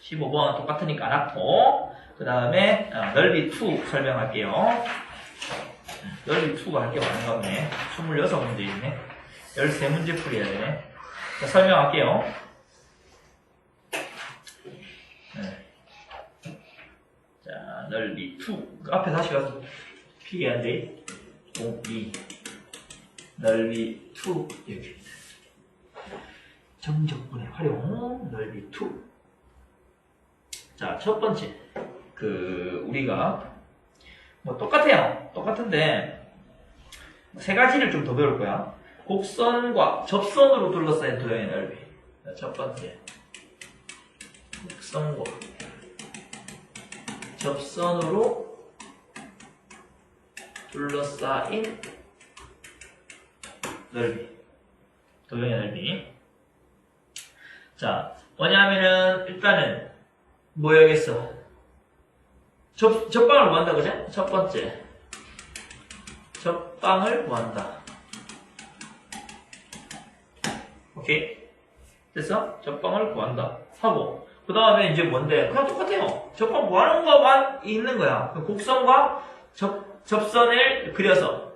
15번 똑같으니까 안 하고, 그 다음에 넓이 2 설명할게요. 넓이 2가 할 게 많은가 보네. 26문제 있네. 13문제 풀이해야 되네. 자, 설명할게요. 자, 넓이 2. 그 앞에 다시 가서 필기한데 5, 2 넓이 2 이렇게 정적분의 활용 넓이 2. 자, 첫 번째 우리가 뭐 똑같아요. 똑같은데 세 가지를 좀 더 배울 거야. 곡선과 접선으로 둘러싸인 도형의 넓이. 자, 첫 번째 곡선과 접선으로 둘러싸인 넓이, 도형의 넓이. 자, 뭐냐면은 일단은 뭐여야겠어? 접방을 구한다, 그지? 첫 번째 접방을 구한다. 오케이? 됐어? 접방을 구한다 하고, 그 다음에 이제 뭔데? 그냥 똑같아요. 접방 구하는 것만 있는 거야. 곡선과 접선을 그려서,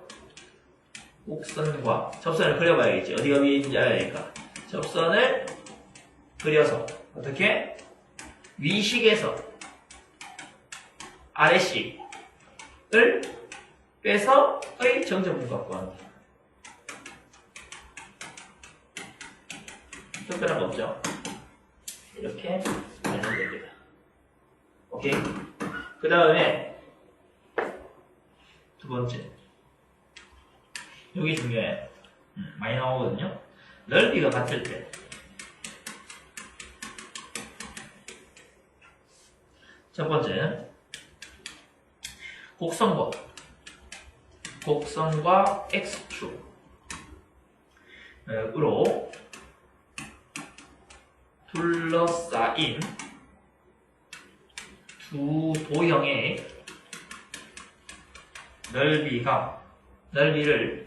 곡선과 접선을 그려봐야겠지. 어디가 위인지 알아야니까. 접선을 그려서 어떻게? 위식에서 아래식을 빼서의 정적분 갖고 한다. 특별한 거 없죠? 이렇게 되는 겁니다. 오케이? 그 다음에 두 번째, 여기 중요해. 많이 나오거든요. 넓이가 같을 때 첫 번째, 곡선과 X축으로 둘러싸인 두 도형의 넓이를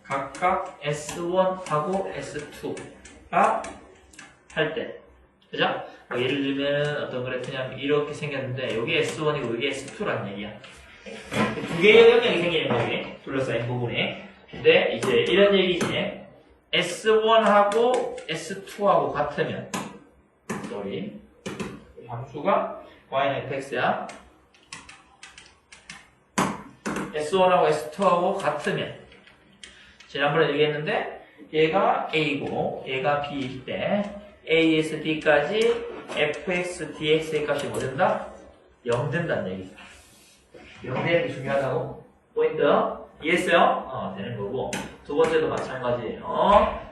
각각 S1하고 S2가 할 때, 그죠? 뭐 예를 들면 어떤 그래프냐면 이렇게 생겼는데 여기 S1이고 여기 S2라는 얘기야. 두 개의 영역이 생기는 거지, 둘러싸인 부분에. 근데 이제 이런 얘기지. S1하고 S2하고 같으면, 이 함수가 y는 fx야. S1하고 S2하고 같으면, 지난번에 얘기했는데 얘가 A고 얘가 B일 때 A에서 D까지 fx, dx의 값이 뭐 된다? 0 된다는 얘기. 0 되는 게 중요하다고? 포인트 이해했어요? 되는 거고. 두 번째도 마찬가지.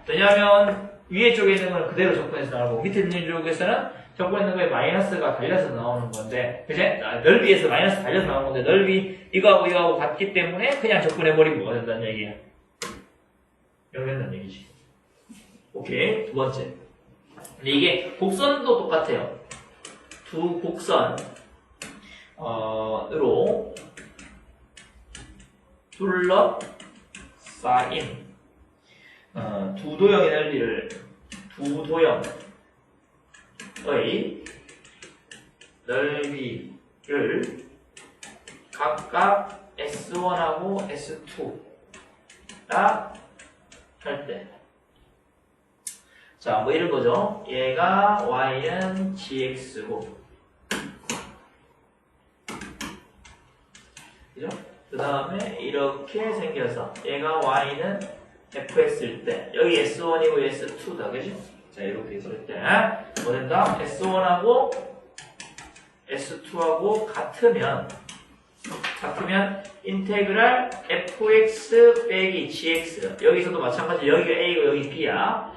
왜냐하면 위에 쪽에 있는 건 그대로 적분해서 나오고 밑에 있는 쪽에서는 적분해 있는 거에 마이너스가 달려서 나오는 건데, 그치? 넓이에서 마이너스 달려서 나오는 건데, 넓이 이거하고 같기 때문에 그냥 적분해버리면 뭐가 된다는 얘기야? 0 된다는 얘기지. 오케이. 두 번째. 근데 이게 곡선도 똑같아요. 두 곡선으로 둘러싸인 두 도형의 넓이를, 두 도형의 넓이를 각각 S1하고 S2라 할 때, 자, 뭐 이런 거죠. 얘가 y는 gx고, 그죠? 그 다음에 이렇게 생겨서 얘가 y는 fx일 때, 여기 s1이고 s2다, 그죠? 자, 이렇게 있을 때 뭐 된다? s1하고 s2하고 같으면 인테그랄 fx 빼기 gx, 여기서도 마찬가지. 여기가 a고 여기 b야.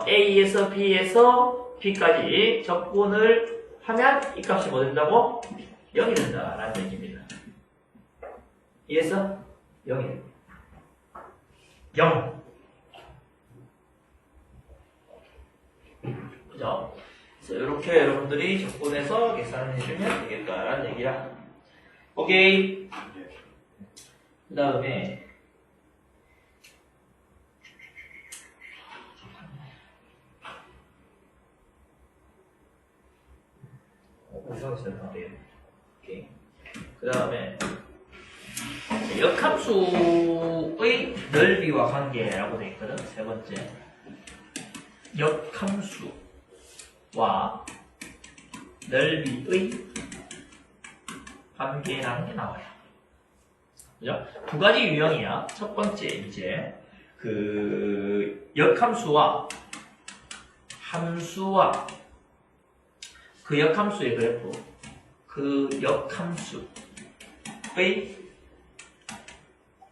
A에서 B에서 B까지 적분을 하면 이 값이 뭐 된다고? 0이 된다라는 얘기입니다. 이해했어? 0이 됩니다. 0. 그죠? 그래서 이렇게 여러분들이 접근해서 계산을 해주면 되겠다라는 얘기야. 오케이. 그 다음에 이상했어요. 오케이. 그 다음에 역함수의 넓이와 관계라고 되어 있거든. 세 번째. 역함수와 넓이의 관계라는 게 나와요. 그죠? 두 가지 유형이야. 첫 번째, 이제, 역함수와 함수와 그 역함수의 그래프, 그 역함수의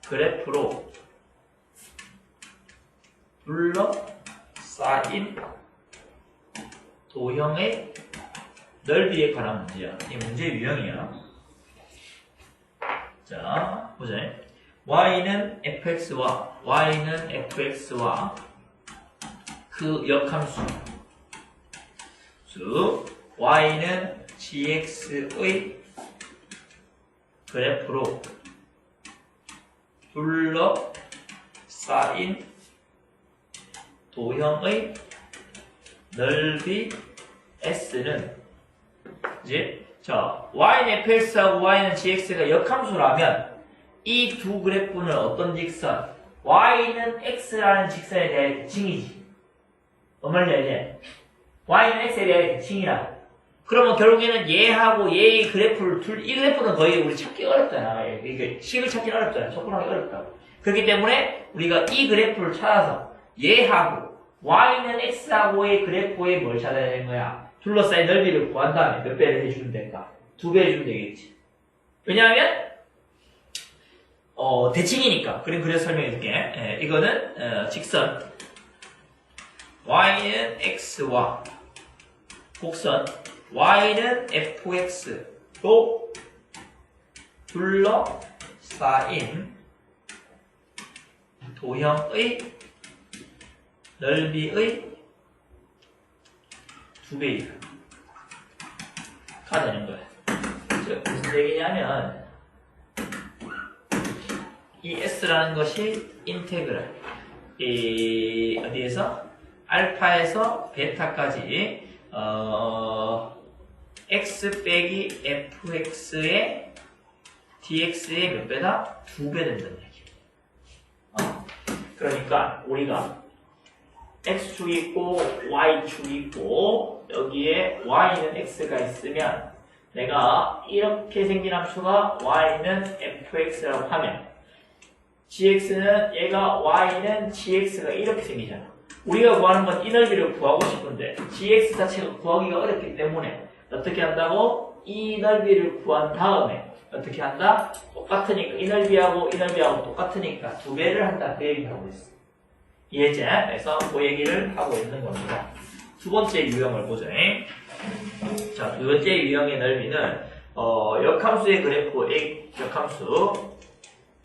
그래프로 둘러싸인 도형의 넓이에 관한 문제야. 이 문제 유형이야. 자, 보자. y는 fx와 그 역함수 y는 gx의 그래프로 둘러싸인 도형의 넓이 s는 이제 자 y는 fx하고 y는 gx가 역함수라면 이 두 그래프는 어떤 직선? y는 x라는 직선에 대해 대칭이지. 뭔 말인지 알지? y는 x에 대해 대칭이라. 그러면 결국에는 얘하고 얘의 그래프를 이 그래프는 거의 우리 찾기 어렵잖아. 이게 식을 찾기 어렵잖아. 접근하기 어렵다고. 그렇기 때문에 우리가 이 그래프를 찾아서 얘하고 y는 x하고의 그래프에 뭘 찾아야 되는 거야? 둘러싸인 넓이를 구한 다음에 몇 배를 해주면 될까? 2배 해주면 되겠지. 왜냐하면 대칭이니까. 그래서 설명해 줄게. 이거는 직선 y는 x와 곡선 y는 fx로 둘러싸인 도형의 넓이의 2배이다. 가 되는 거야. 무슨 얘기냐면 이 s라는 것이 인테그랄 어디에서? 알파에서 베타까지 x 빼기 fx의 dx의 몇 배다? 2배 된다는 얘기. 그러니까 우리가 x축이 있고 y축이 있고 여기에 y는 x가 있으면 내가 이렇게 생긴 함수가 y는 fx라고 하면 gx는 얘가 y는 gx가 이렇게 생기잖아. 우리가 구하는 건 이 넓이를 구하고 싶은데 gx 자체가 구하기가 어렵기 때문에 어떻게 한다고? 이 넓이를 구한 다음에 어떻게 한다? 똑같으니까 이 넓이하고 똑같으니까 2배를 한다. 그 얘기를 하고 있어. 이해지? 그래서 그 얘기를 하고 있는 겁니다. 두 번째 유형을 보죠. 자, 두 번째 유형의 넓이는 역함수의 그래프 A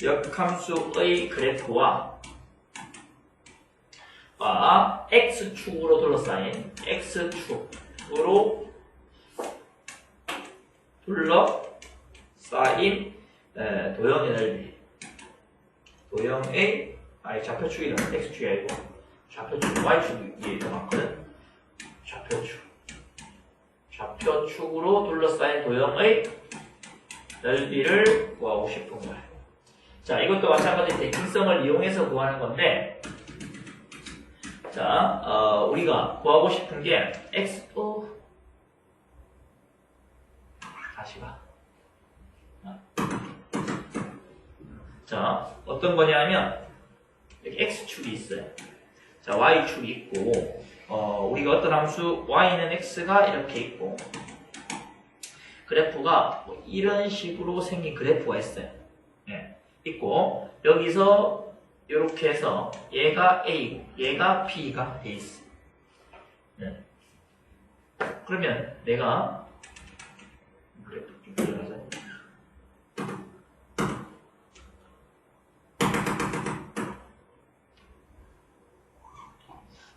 역함수의 그래프와 x축으로 둘러싸인 x축으로 둘러싸인 도형의 넓이 도형의 좌표축이다. x축이 아니고 좌표축 y축이 더 많거든. 좌표축으로 둘러싸인 도형의 넓이를 구하고 싶은 거야. 자, 이것도 마찬가지 대칭성을 이용해서 구하는 건데, 자, 우리가 구하고 싶은 게 다시 봐. 자, 어떤 거냐면 이렇게 x축이 있어요. 자, y축이 있고, 우리가 어떤 함수 y는 x가 이렇게 있고, 그래프가 뭐 이런 식으로 생긴 그래프가 있어요. 네, 있고 여기서 이렇게 해서 얘가 A고 얘가 B가 돼 있어. 네. 그러면 내가 그래프 좀 들어가서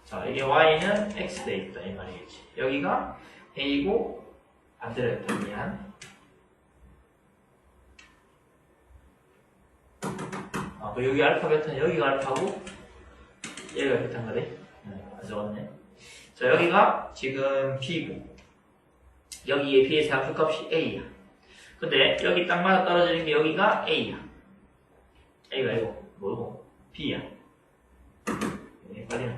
자, 이게 y는 x 돼 있다 이 말이겠지. 여기가 a고 반대로 했다. 미안. 그 여기 알파 베타는 여기가 알파고 얘가 베타인 거네. 적었네. 자, 여기가 지금 b고 여기에 b의 함수값이 a야. 근데 여기 딱 맞아 떨어지는 게 여기가 a야. a가 이거 뭐고? b야. 빨리는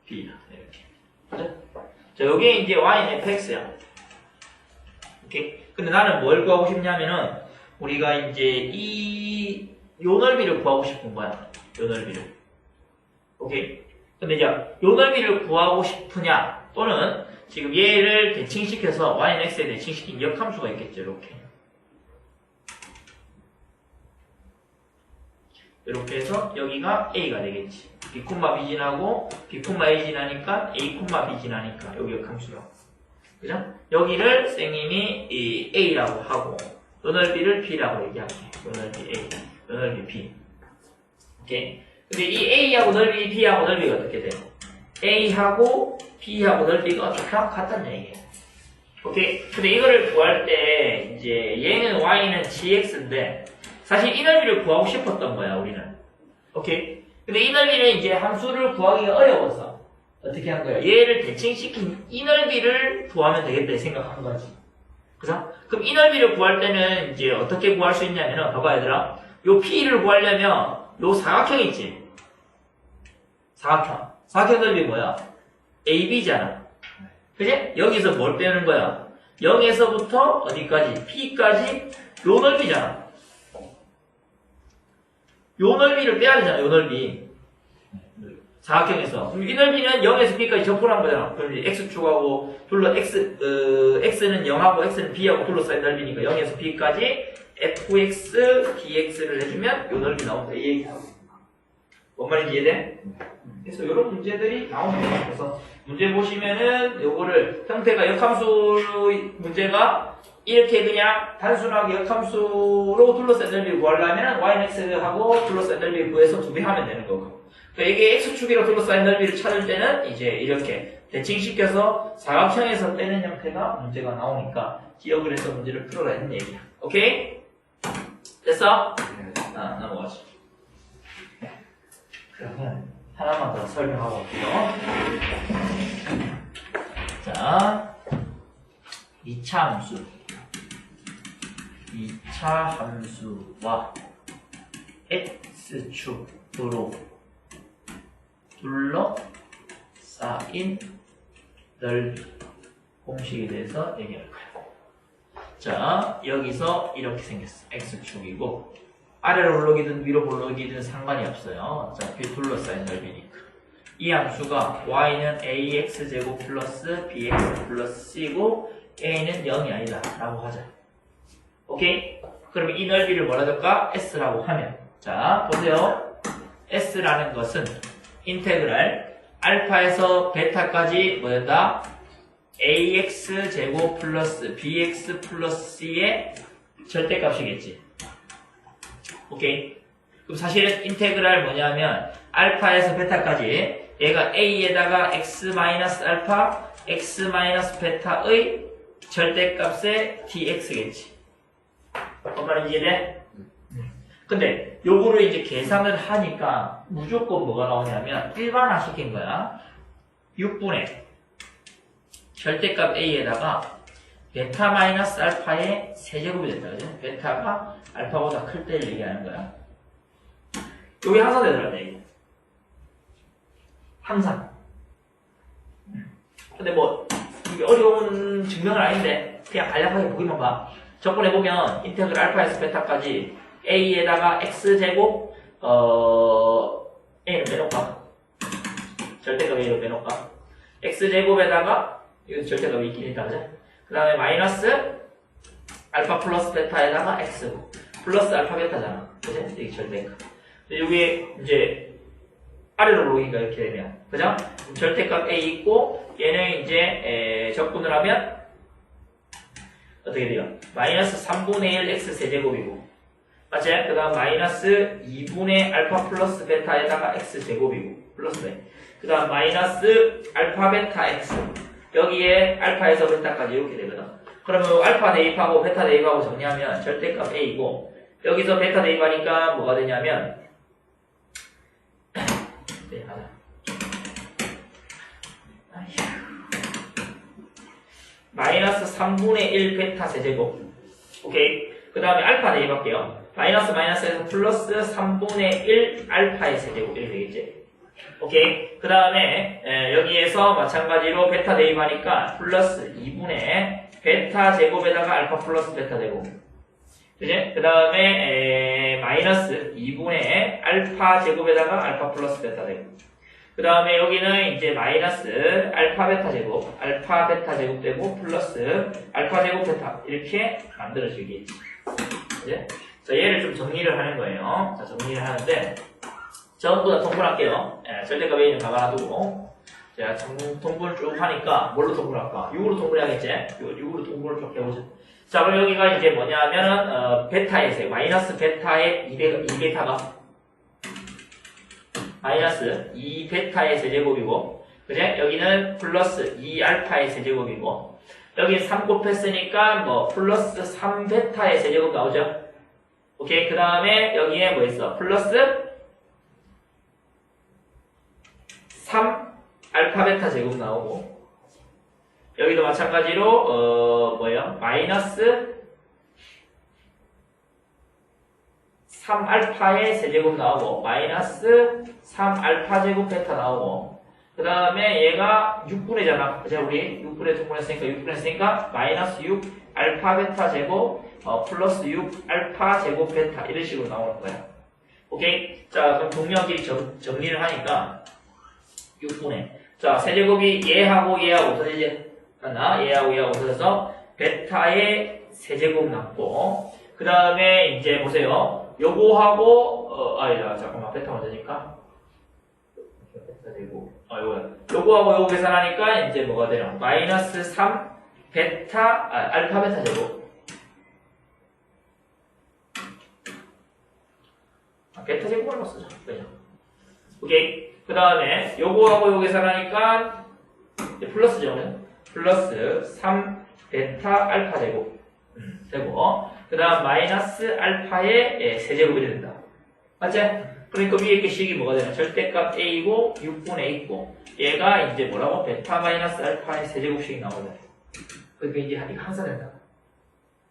b야. 이렇게. 그죠? 자, 여기에 이제 y는 fx야. 오케이. 근데 나는 뭘 구하고 싶냐면은 우리가 이제 요 넓이를 구하고 싶은 거야. 요 넓이를. 오케이. 근데 이제 요 넓이를 구하고 싶으냐 또는 지금 얘를 대칭시켜서 y는 x에 대칭시킨 역함수가 있겠죠. 이렇게. 이렇게 해서 여기가 a가 되겠지. b, b 지나고 b, a 지나니까 a, b 지나니까 여기 역함수요. 그죠? 여기를 쌤님이 이 a라고 하고 요 넓이를 b라고 얘기할게. 요 넓이 a, 요 넓이 b. 오케이. 근데 이 a하고 넓이 b하고 넓이가 어떻게 돼? a하고 b하고 넓이가 어떻다? 같다는 얘기예요. 오케이. 근데 이거를 구할 때 이제 얘는 y는 gx인데 사실 이 넓이를 구하고 싶었던 거야 우리는. 오케이. 근데 이 넓이는 이제 함수를 구하기가 어려워서 어떻게 한 거야? 얘를 대칭시킨 이 넓이를 구하면 되겠다 생각한 거지. 그죠? 그럼 이 넓이를 구할 때는 이제 어떻게 구할 수 있냐면은 봐봐 얘들아. 요 p를 구하려면 요 사각형 있지? 사각형 넓이 뭐야? ab잖아. 그지? 여기서 뭘 빼는 거야? 0에서부터 어디까지? p까지 요 넓이잖아. 요 넓이를 빼야 되잖아. 요 넓이. 사각형에서. 그럼 이 넓이는 0에서 b까지 접근한 거잖아. 그럼 이제 x축하고 x는 0하고 x는 b하고 둘러싸인 넓이니까 0에서 b까지 fx, dx를 해주면 요 넓이 나온다. 이 얘기하고. 뭔 말인지 이해돼? 그래서 이런 문제들이 나옵니다. 그래서 문제 보시면은 요거를 형태가 역함수 문제가 이렇게 그냥 단순하게 역함수로 둘러싼 넓이를 구하려면 y는 x하고 둘러싼 넓이를 구해서 2배 하면 되는 거고. 그러니까 이게 x축이랑 둘러싸인 넓이를 찾을 때는 이제 이렇게 대칭시켜서 사각형에서 빼는 형태가 문제가 나오니까 기억을 해서 문제를 풀어라 했는 얘기야. 오케이? 됐어? 넘어가자. 그러면 하나만 더 설명하고 올게요. 자, 2차 함수. 2차 함수와 x축으로 둘러싸인 넓이 공식에 대해서 얘기할 거야. 자, 여기서 이렇게 생겼어. x축이고 아래로 올라오기든 위로 올라오기든 상관이 없어요. 어차피 둘러싸인 넓이니까. 이 함수가 y는 ax제곱 플러스 bx 플러스 c고 a는 0이 아니다 라고 하자. 오케이? 그러면 이 넓이를 뭐라 할까? s라고 하면 자, 보세요. s라는 것은 인테그랄 알파에서 베타까지 뭐였다? ax제곱 플러스 bx 플러스 c의 절대값이겠지. 오케이. 그럼 사실은 인테그랄 뭐냐면 알파에서 베타까지 얘가 a에다가 x 마이너스 알파, x 마이너스 베타의 절대값의 dx겠지. 뭔 말인지 이해돼? 근데 요거를 이제 계산을 하니까 무조건 뭐가 나오냐면 일반화 시킨 거야. 6분의 절대값 a에다가 베타 마이너스 알파의 세제곱이 된다. 그죠? 베타가 알파보다 클 때를 얘기하는 거야. 여기 항상 되더라, 얘기. 항상. 근데 뭐, 이게 어려운 증명은 아닌데, 그냥 간략하게 보기만 봐. 접근해보면, 인테그랄 알파에서 베타까지 a에다가 x제곱, a는 빼놓을까? 절대값 a로 빼놓을까? x제곱에다가, 이거 절대값이 있긴 있다, 그죠? 그 다음에 마이너스 알파 플러스 베타에다가 x 플러스 알파 베타잖아. 그죠? 이게 절대값. 여기에 이제 아래로 오기가 이렇게 되면 그죠? 절대값 a 있고 얘는 이제 적분을 하면 어떻게 돼요? 마이너스 3분의 1 x 세제곱이고 맞지? 그 다음 마이너스 2분의 알파 플러스 베타에다가 x제곱이고 플러스 네. 그 다음 마이너스 알파 베타 x 여기에 알파에서 베타까지 이렇게 되거든. 그러면 알파 대입하고 베타 대입하고 정리하면 절대값 a이고 여기서 베타 대입하니까 뭐가 되냐면 네, 맞아. 마이너스 3분의 1 베타 세제곱. 오케이. 그 다음에 알파 대입할게요. 마이너스 마이너스에서 플러스 3분의 1 알파의 세제곱 이렇게 되겠지. 오케이. 그 다음에 여기에서 마찬가지로 베타 대입하니까 플러스 2분의 베타 제곱에다가 알파 플러스 베타 제곱. 그지? 그 다음에 마이너스 2분의 알파 제곱에다가 알파 플러스 베타 제곱. 그 다음에 여기는 이제 마이너스 알파 베타 제곱, 알파 베타 제곱 되고 플러스 알파 제곱 베타 이렇게 만들어지겠지. 그지? 자, 얘를 좀 정리를 하는 거예요. 자, 정리를 하는데 전부 다 통분할게요. 절대값 A는 가만놔두고 제가 통분을 쭉 하니까 뭘로 통분할까? 6으로 통분해야겠지? 6으로 통분을 쭉 해보자. 자, 그럼 여기가 이제 뭐냐면은 베타의 세, 마이너스 베타의 2베타가 마이너스 2베타의 세제곱이고 그제? 여기는 플러스 2알파의 세제곱이고 여기 3 곱했으니까 뭐 플러스 3베타의 세제곱 나오죠? 오케이. 그 다음에 여기에 뭐 있어? 플러스 3 알파 베타 제곱 나오고 여기도 마찬가지로 뭐예요? 마이너스 3 알파의 세제곱 나오고 마이너스 3 알파 제곱 베타 나오고 그 다음에 얘가 6분의잖아. 그죠? 우리 6분의 통분했으니까 6분의 했으니까 마이너스 6 알파 베타 제곱 플러스 6 알파 제곱 베타 이런 식으로 나오는 거야. 오케이? 자, 그럼 동명끼리 정리를 하니까 6분의 자, 세제곱이 얘하고 얘하고 없어지지 않나? 얘하고 얘하고 없어져서 베타의 세제곱 남고 그 다음에 이제 보세요. 요거하고 아니다. 잠깐만. 베타 먼저니까 베타 제곱 요거하고 요거 계산하니까 이제 뭐가 되냐? 마이너스 3 베타 알파 베타 제곱 베타 제곱을 쓰자. 그죠? 오케이. 그 다음에 요거하고 요거 계산하니까 플러스죠. 플러스 3 베타 알파 제곱 되고 그 다음 마이너스 알파의 세제곱이 된다. 맞지? 그러니까 위에 그 식이 뭐가 되나? 절대값 A이고 6분의 A고 얘가 이제 뭐라고? 베타 마이너스 알파의 세제곱식이 나오거든. 그러니까 이게 항상 된다.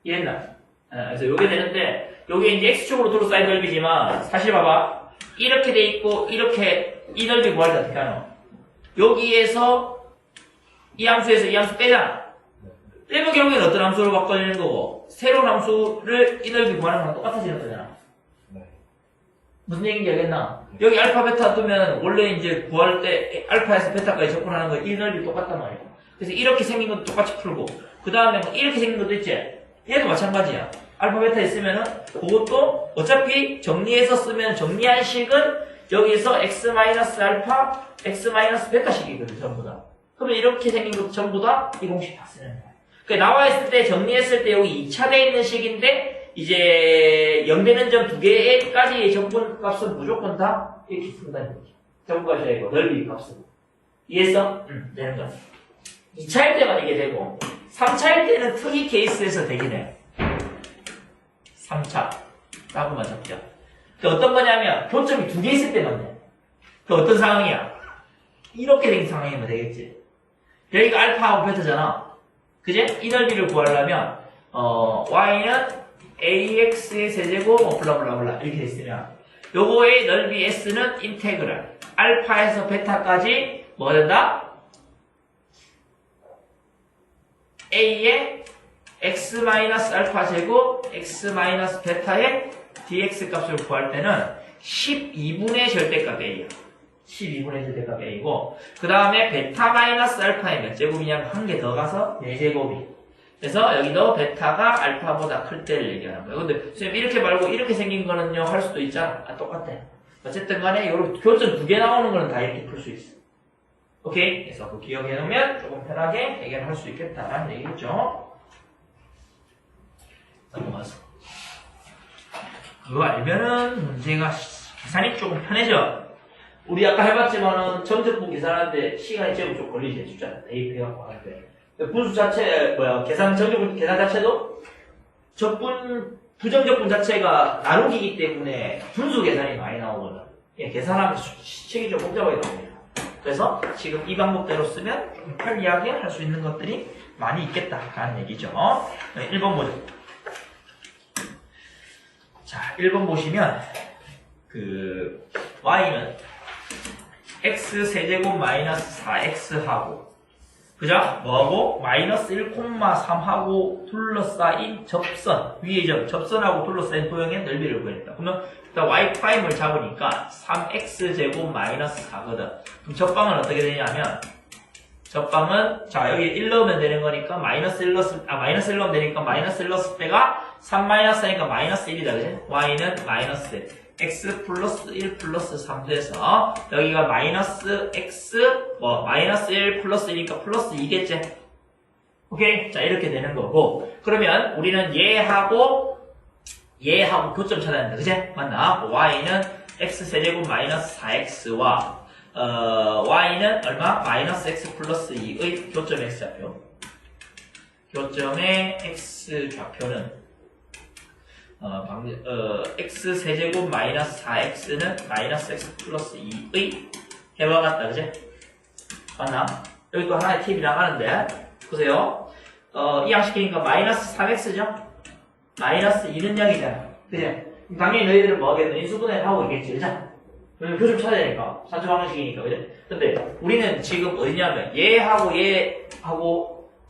이해했나? 그래서 요게 되는데 요게 이제 X축으로 둘러싸인 넓이지만 사실 봐봐. 이렇게 돼 있고 이렇게 이 넓이 구할 때 어떻게 하노? 여기에서 이 함수에서 이 함수 빼잖아. 빼면 결국에는 어떤 함수로 바꿔지는 거고 새로운 함수를 이 넓이 구하는 거랑 똑같아지는 거잖아. 무슨 얘기인지 알겠나? 여기 알파 베타 두면 원래 이제 구할 때 알파에서 베타까지 접근하는 거 이 넓이 똑같단 말이야. 그래서 이렇게 생긴 것도 똑같이 풀고 그 다음에 이렇게 생긴 것도 있지? 얘도 마찬가지야. 알파 베타 있으면은 그것도 어차피 정리해서 쓰면 정리한 식은 여기서 x-알파, x-베타식이거든 전부 다. 그러면 이렇게 생긴 것도 전부 다 이 공식 다 쓰는 거야. 그러니까 나와 있을 때 정리했을 때 여기 2차돼 있는 식인데 이제 0되는 점 2개까지의 정분 값은 무조건 다 이렇게 쓴다는 거지. 정분 값이 아니고 넓이 값은. 이해했어? 응, 되는 거야. 2차일 때만 이게 되고 3차일 때는 특이 케이스에서 되긴 해. 3차. 라고만 적자. 그 어떤 거냐면 교점이 2개 있을 때만 돼. 그 어떤 상황이야? 이렇게 된 상황이면 되겠지. 여기가 알파하고 베타잖아. 그제? 이 넓이를 구하려면 y는 ax의 세제곱 뭐 블라블라블라 이렇게 돼 있으면 요거의 넓이 s는 인테그랄 알파에서 베타까지 뭐가 된다? a의 x-알파 제곱 x-베타의 dx 값을 구할 때는 12분의 절대값 a야. 12분의 절대값 a고 그 다음에 베타-알파의 몇 제곱이냐면 한 개 더 가서 4제곱이. 그래서 여기도 베타가 알파보다 클 때를 얘기하는 거야. 근데 선생님 이렇게 말고 이렇게 생긴 거는요 할 수도 있잖아. 똑같아. 어쨌든 간에 요런 교점 2개 나오는 거는 다 이렇게 풀 수 있어. 오케이? 그래서 그거 기억해 놓으면 조금 편하게 해결할 수 있겠다라는 얘기겠죠. 넘어가서 그거 알면은 문제가 계산이 조금 편해져. 우리 아까 해봤지만은 점적분 계산하는데 시간이 좀 걸리지, 숫자 대입해갖고 하는데. 분수 자체, 점적분 계산 자체도 부정적분 자체가 나누기이기 때문에 분수 계산이 많이 나오거든. 계산하면 식이 좀 복잡하게 나옵니다. 그래서 지금 이 방법대로 쓰면 좀 편리하게 할 수 있는 것들이 많이 있겠다라는 얘기죠. 1번 보죠. 자, 1번 보시면 y는 x 세제곱 마이너스 4x하고 그죠? 뭐하고? 마이너스 1,3하고 둘러싸인 접선 위의 접선하고 둘러싸인 도형의 넓이를 구했다. 그러면 일단 y'을 잡으니까 3x제곱 마이너스 4거든. 그럼 접방은 어떻게 되냐면 접방은 자 여기 1 넣으면 되는 거니까 마이너스 1 넣으면 되니까 마이너스 1 넣었을 때가 3 마이너스 하니까 마이너스 1이다. 그지? y는 마이너스 x 플러스 1 플러스 3 돼서 여기가 마이너스 x 마이너스 1 플러스 1이니까 플러스 2겠지? 오케이? 자 이렇게 되는 거고 그러면 우리는 얘하고 교점 찾아야 된다. 그지? 맞나? y는 x 세제곱 마이너스 4x와 y는 얼마? 마이너스 x 플러스 2의 교점 x좌표. 교점의 x좌표는 x 세제곱 마이너스 4x는 마이너스 x 플러스 2의 해와 같다. 그지? 맞나? 여기 또 하나의 팁이 나가는데 보세요. 이항시키니까 마이너스 3x죠? 마이너스 2는 0이잖아. 그지? 당연히 너희들은 뭐 하겠노? 인수분해를 하고 있겠지. 그죠? 교점 찾아야 되니까. 산수 방식이니까. 그죠? 근데 우리는 지금 어디냐면 얘하고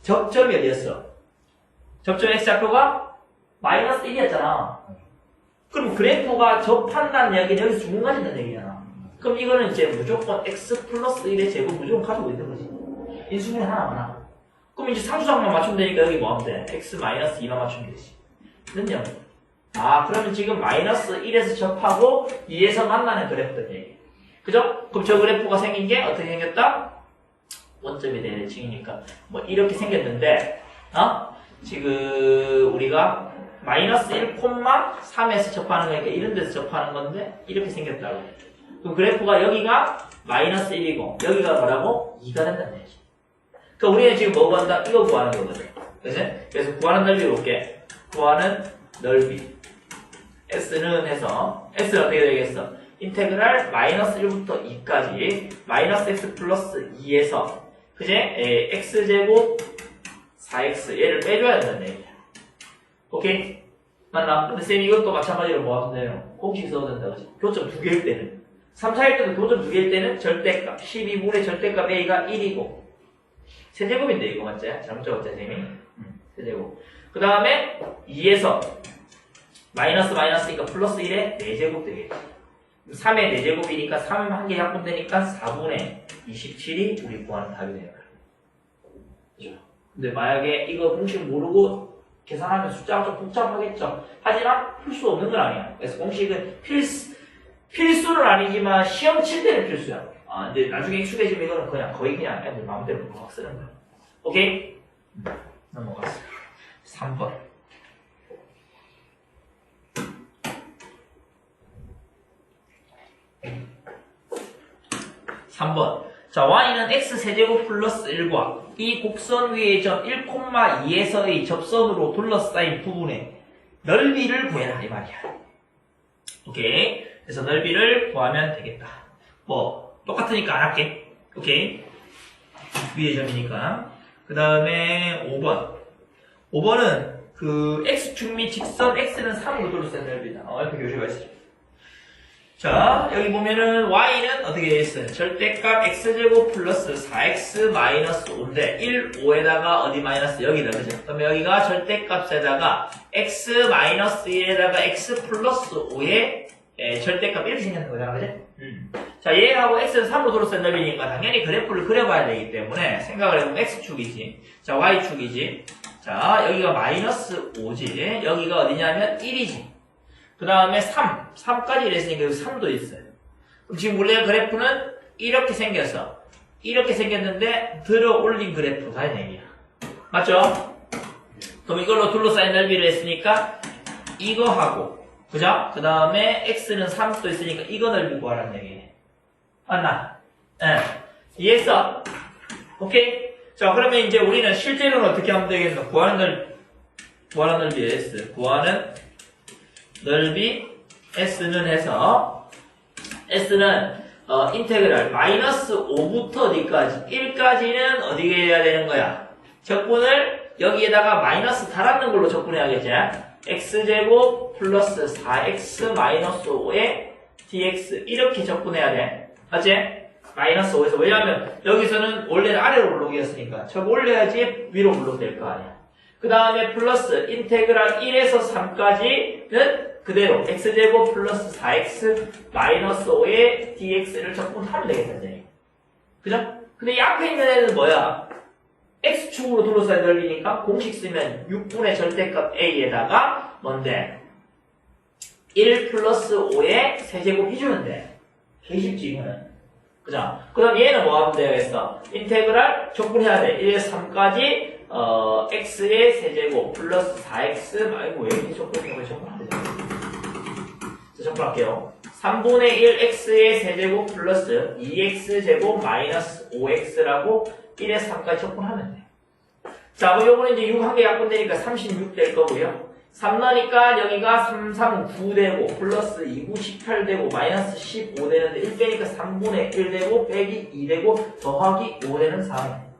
접점이 어디였어? 접점 x좌표가 마이너스 1이었잖아. 그럼 그래프가 접한다는 얘기는 여기서 주문 가진다는 얘기잖아. 그럼 이거는 이제 무조건 x 플러스 1의 제곱 무조건 가지고 있는 거지. 인수분해 하나만 하나. 그럼 이제 상수항만 맞추면 되니까 여기 뭐 하면 돼? x 마이너스 2만 맞추면 되지. 는요? 그러면 지금 마이너스 1에서 접하고 2에서 만나는 그래프다 얘기. 그죠? 그럼 저 그래프가 생긴 게 어떻게 생겼다? 원점에 대한 층이니까 뭐 이렇게 생겼는데 지금 우리가 마이너스 1,3에서 접하는 거니까 이런 데서 접하는 건데 이렇게 생겼다고. 그럼 그래프가 여기가 마이너스 1이고 여기가 뭐라고? 2가 된다는 얘기. 그러니까 우리는 지금 뭐 구한다? 이거 구하는 거거든. 그치? 그래서 구하는 넓이 볼게. 구하는 넓이 S는 해서 S는 어떻게 되겠어? 인테그랄 마이너스 1부터 2까지 마이너스 X 플러스 2에서 그치? X제곱 4X 얘를 빼줘야 된다는 얘기야. 오케이? 맞나? 근데 쌤이 이것도 마찬가지로 뭐 하면 돼요? 공식 써도 된다. 그치? 교점 2개일 때는 3, 4일 때도 교점 2개일 때는 절대값 12분의 절대값 A가 1이고 세제곱인데 이거 맞지? 잘못 적었지 쌤이? 세제곱. 그 다음에 2에서 마이너스니까 플러스 1에 4제곱 되겠지. 3의 4제곱이니까 3 한 개 약분되니까 4분의 27이 우리 구하는 답이 되는 거야. 그죠? 근데 만약에 이거 공식 모르고 계산하면 숫자가 좀 복잡하겠죠. 하지만 풀 수 없는 건 아니야. 그래서 공식은 필수는 아니지만 시험 칠 때는 필수야. 근데 나중에 익숙해지면 이거는 거의 그냥 애들 마음대로 막 쓰는 거야. 오케이? 넘어갔어. 3번. 3번. 자, y는 x세제곱 플러스 1과 이 곡선 위의 점 1,2에서의 접선으로 둘러싸인 부분의 넓이를 구해라 이 말이야. 오케이. 그래서 넓이를 구하면 되겠다. 뭐 똑같으니까 안 할게. 오케이. 위의 점이니까. 그 다음에 5번. 5번은 그 x축 및 직선 x는 3으로 둘러싼 넓이다. 옆에 교재가 있어요. 자, 여기 보면은 y는 어떻게 되어 있어요? 절대값 x제곱 플러스 4x 마이너스 5인데 1, 5에다가 어디 마이너스 여기다, 그죠? 그러면 여기가 절대값에다가 x 마이너스 1에다가 x 플러스 5의 절대값 이렇게 생겼는 거잖아, 그죠? 자, 얘하고 x는 3으로 둘러싼 넓이니까 당연히 그래프를 그려봐야 되기 때문에 생각을 해보면 x축이지. 자, y축이지. 자, 여기가 마이너스 5지. 여기가 어디냐면 1이지. 그 다음에 3까지 이랬으니까 여기 3도 있어요. 그럼 지금 원래 그래프는 이렇게 생겼어. 이렇게 생겼는데 들어 올린 그래프가 얘기야. 맞죠? 그럼 이걸로 둘러싸인 넓이를 했으니까 이거하고 그죠? 그 다음에 x는 3도 있으니까 이거 넓이 구하라는 얘기네. 맞나? 예. 이해했어? 오케이? 자, 그러면 이제 우리는 실제로는 어떻게 하면 되겠노? 구하는 넓이 s. 구하는 넓이 s는 해서, s는, 인테그랄 마이너스 5부터 어디까지? 1까지는 어디에 해야 되는 거야? 적분을 여기에다가 마이너스 달았는 걸로 적분해야겠지? x제곱 플러스 4x 마이너스 5에 dx 이렇게 적분해야 돼. 맞지? 마이너스 5에서. 왜냐하면 여기서는 원래는 아래로 블록이었으니까 저거 올려야지 위로 블록 될 거 아니야. 그 다음에 플러스 인테그랄 1에서 3까지는 그대로 x제곱 플러스 4x 마이너스 5에 dx를 적분하면 되겠다. 그죠? 근데 이 앞에 있는 애는 뭐야? x축으로 둘러싸인 넓이니까 공식 쓰면 6분의 절대값 a에다가 뭔데? 1 플러스 5의 세제곱 해주면 돼. 되게 쉽지 이거는. 그죠? 그 다음 얘는 뭐 하면 되겠어? 인테그랄 적분해야 돼. 1에서 3까지 x의 세제곱 플러스 4x 아이고 왜 이렇게 적분해요? 왜 적분하면 되죠? 자, 적분할게요. 3분의 1 x의 세제곱 플러스 2x제곱 마이너스 5x라고 1에서 3까지 적분하면 돼. 자, 그럼 요거는 이제 6 한 개 약분되니까 36 될 거고요. 3 넣으니까 여기가 3, 3, 9 되고 플러스 2, 9, 18 되고 마이너스 15 되는데 1 빼니까 3분의 1 되고 빼기 2 되고 더하기 5 되는 3.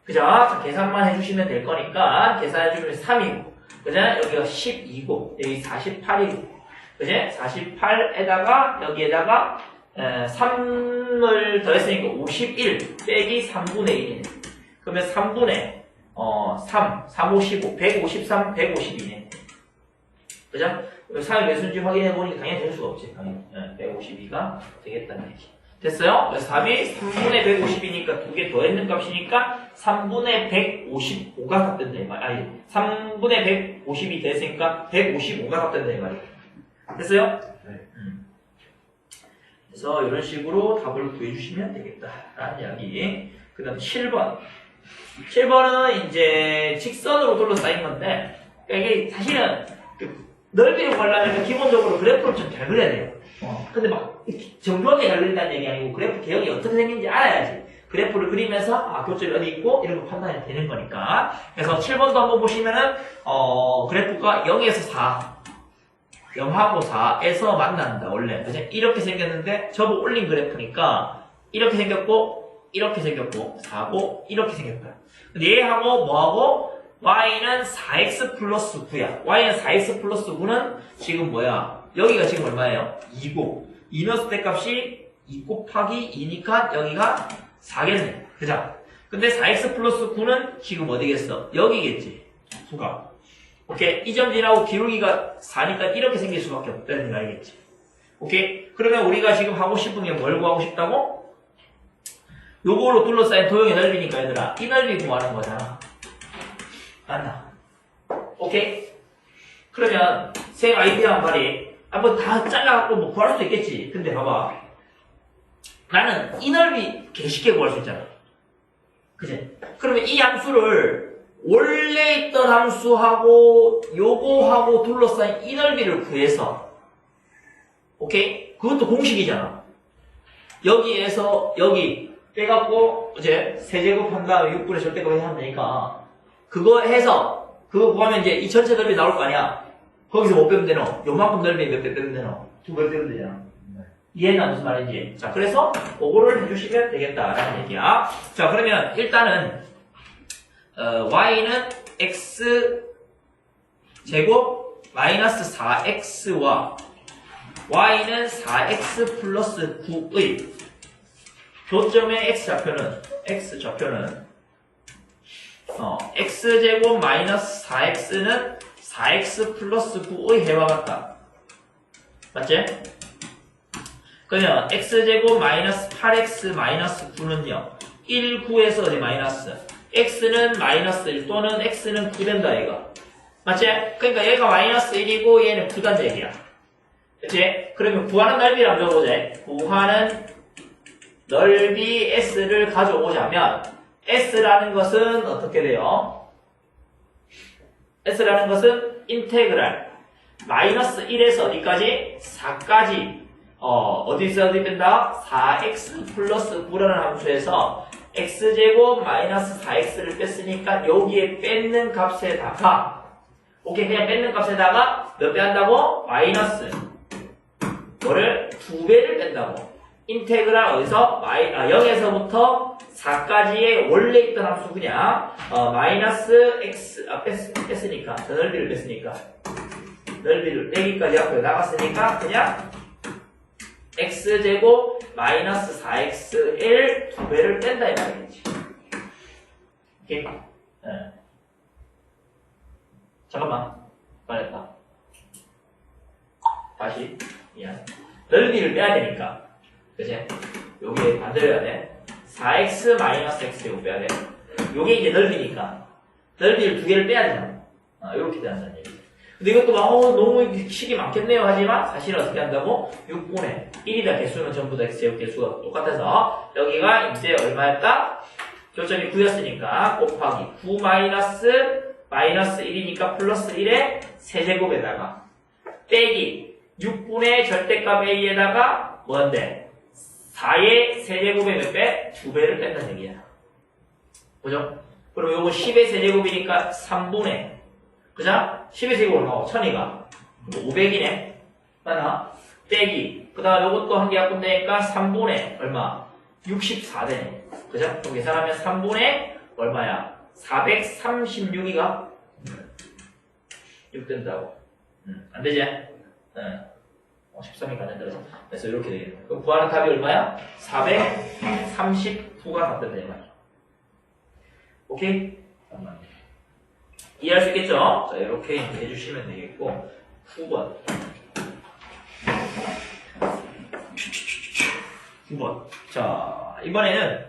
그죠? 자, 계산만 해주시면 될 거니까 계산해주면 3이고 그죠? 여기가 12고 여기 48이고 그죠? 48에다가 여기에다가 3을 더했으니까 51 빼기 3분의 1이네. 그러면 3분의 3, 3, 55, 153, 152네. 그죠? 3의 매수인지 확인해보니까 당연히 될 수가 없지. 당연히. 152가 되겠다는 얘기. 됐어요? 그래서 답이 3분의 150이니까 두 개 더했는 값이니까 3분의 155가 답된다. 이 말. 아니, 3분의 150이 됐으니까 155가 답된다. 이 말이야. 됐어요? 네. 그래서 이런 식으로 답을 구해주시면 되겠다라는 이야기. 그 다음 7번. 7번은 이제 직선으로 둘러싸인 건데, 이게 사실은 넓이를 구하려면 기본적으로 그래프를 좀 잘 그려야 돼요. 근데 막 정교하게 잘 그린다는 얘기 아니고 그래프 개형이 어떻게 생긴지 알아야지. 그래프를 그리면서 교점이 어디 있고 이런 거 판단이 되는 거니까. 그래서 7번도 한번 보시면은 그래프가 0에서 4. 0하고 4에서 만난다 원래. 그죠? 이렇게 생겼는데 접어 올린 그래프니까 이렇게 생겼고 이렇게 생겼고 4고 이렇게 생겼다. 근데 얘하고 뭐하고 y는 4x 플러스 9야. y는 4x 플러스 9는 지금 뭐야? 여기가 지금 얼마예요? 2고 2 넣었을 때 값이 2 곱하기 2니까 여기가 4겠네. 그죠? 근데 4x 플러스 9는 지금 어디겠어? 여기겠지. 수가. 오케이? 이 점 지나고 기울기가 4니까 이렇게 생길 수밖에 없다는 거 알겠지? 오케이? 그러면 우리가 지금 하고 싶은 게 뭘 구하고 싶다고? 요거로 둘러싸인 도형의 넓이니까 얘들아 이 넓이 구하는 거잖아. 맞나? 오케이? 그러면 생 아이디어한 말이 한번 다 잘라갖고 뭐 구할 수도 있겠지. 근데 봐봐. 나는 이 넓이 개 쉽게 구할 수 있잖아. 그치? 그러면 이 함수를 원래 있던 함수하고 요거하고 둘러싸인 이 넓이를 구해서 오케이? 그것도 공식이잖아. 여기에서 여기 빼갖고 이제 세제곱 한 다음에 6분의 절대값 하면 되니까 그거 해서 그거 구하면 이제 이 전체 넓이 나올 거 아니야. 거기서 못 빼면 되노? 요만큼 넓이 몇 배 빼면 되노? 2배 빼면 되잖아. 이해가 무슨 말인지. 자, 그래서 그거를 해주시면 되겠다라는 얘기야. 자, 그러면 일단은 y는 x 제곱 마이너스 4x와 y는 4x 플러스 9의 교점의 x좌표는 x제곱 마이너스 4x는 4x 플러스 9의 해와 같다. 맞지? 그러면 x제곱 마이너스 8x 마이너스 9는요 1, 9에서 어디 마이너스 x는 마이너스 1 또는 x는 9 된다 얘가. 맞지? 그러니까 얘가 마이너스 1이고 얘는 9단다 얘기야. 그치? 그러면 구하는 넓이를 한번 적어보자. 구하는 넓이 s를 가져오자면 s라는 것은 어떻게 돼요? s라는 것은 인테그랄 마이너스 1에서 어디까지? 4까지 어디서 어디 뺀다? 4x 플러스 9라는 함수에서 x제곱 마이너스 4x를 뺐으니까 여기에 뺏는 값에다가 오케이 그냥 뺏는 값에다가 몇 배 한다고? 마이너스 뭐를? 2배를 뺀다고. 인테그랄 어디서? 0에서부터 4까지의 원래 있던 함수 그냥 마이너스 x 뺐으니까 저 넓이를 뺐으니까 넓이를 빼기까지 앞으로 나갔으니까 그냥 x제곱 마이너스 4x1 2배를 뺀다 이 말이겠지. 오케이? 잠깐만 말했다. 다시 미안. 넓이를 빼야 되니까 그치? 여기에 반대로 해야 돼. 4x 마이너스 x제곱 빼야 돼. 요게 이제 넓이니까 넓이를 2개를 빼야 되잖아. 이렇게 된다는 얘기지. 근데 이것도 막 너무 식이 많겠네요 하지만 사실은 어떻게 한다고? 6분의 1이다 개수는 전부 다 x제곱 개수가 똑같아서 여기가 이제 얼마였다? 교점이 9였으니까 곱하기 9 마이너스 1이니까 플러스 1의 세제곱에다가 빼기 6분의 절대값 a에다가 뭔데? 4의 세제곱에 몇 배? 2배를 뺀다는 얘기야. 그죠? 그럼 요거 10의 세제곱이니까 3분의 그죠? 10의 세제곱은 1000이가 500이네. 맞나? 빼기 그 다음 요것도 한 개 갖고 되니까 3분의 얼마? 64되네. 그죠? 그럼 계산하면 3분의 얼마야? 436이가 6 된다고. 안 되지? 13이 가는 데서. 그래서 이렇게 되겠네. 그럼 구하는 답이 얼마야? 439가 답 된다, 이 말이야. 오케이? 잠깐만. 이해할 수 있겠죠? 자, 이렇게 해주시면 되겠고. 9번. 9번. 자, 이번에는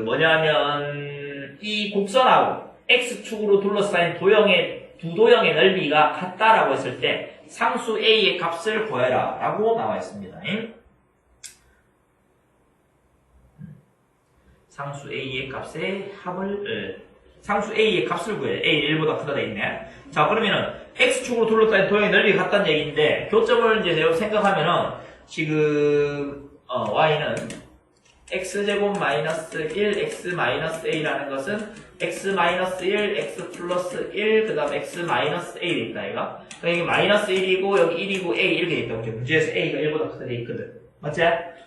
뭐냐면, 이 곡선하고 X축으로 둘러싸인 두 도형의 넓이가 같다라고 했을 때 상수 A의 값을 구해라 라고 나와 있습니다. 상수 A의 값의 상수 A의 값을 구해. A 1보다 크다 돼 있네. 자, 그러면은 X축으로 둘러싸인 도형의 넓이가 같다는 얘기인데 교점을 이제 생각하면은 지금 Y는 x제곱 마이너스 1, x 마이너스 a라는 것은 x 마이너스 1, x 플러스 1, 그 다음 x 마이너스 a 돼 있다, 얘가. 그러니까 이게 마이너스 1이고, 여기 1이고, a 이렇게 돼 있다. 문제에서 a가 1보다 크다 돼 있거든. 맞지?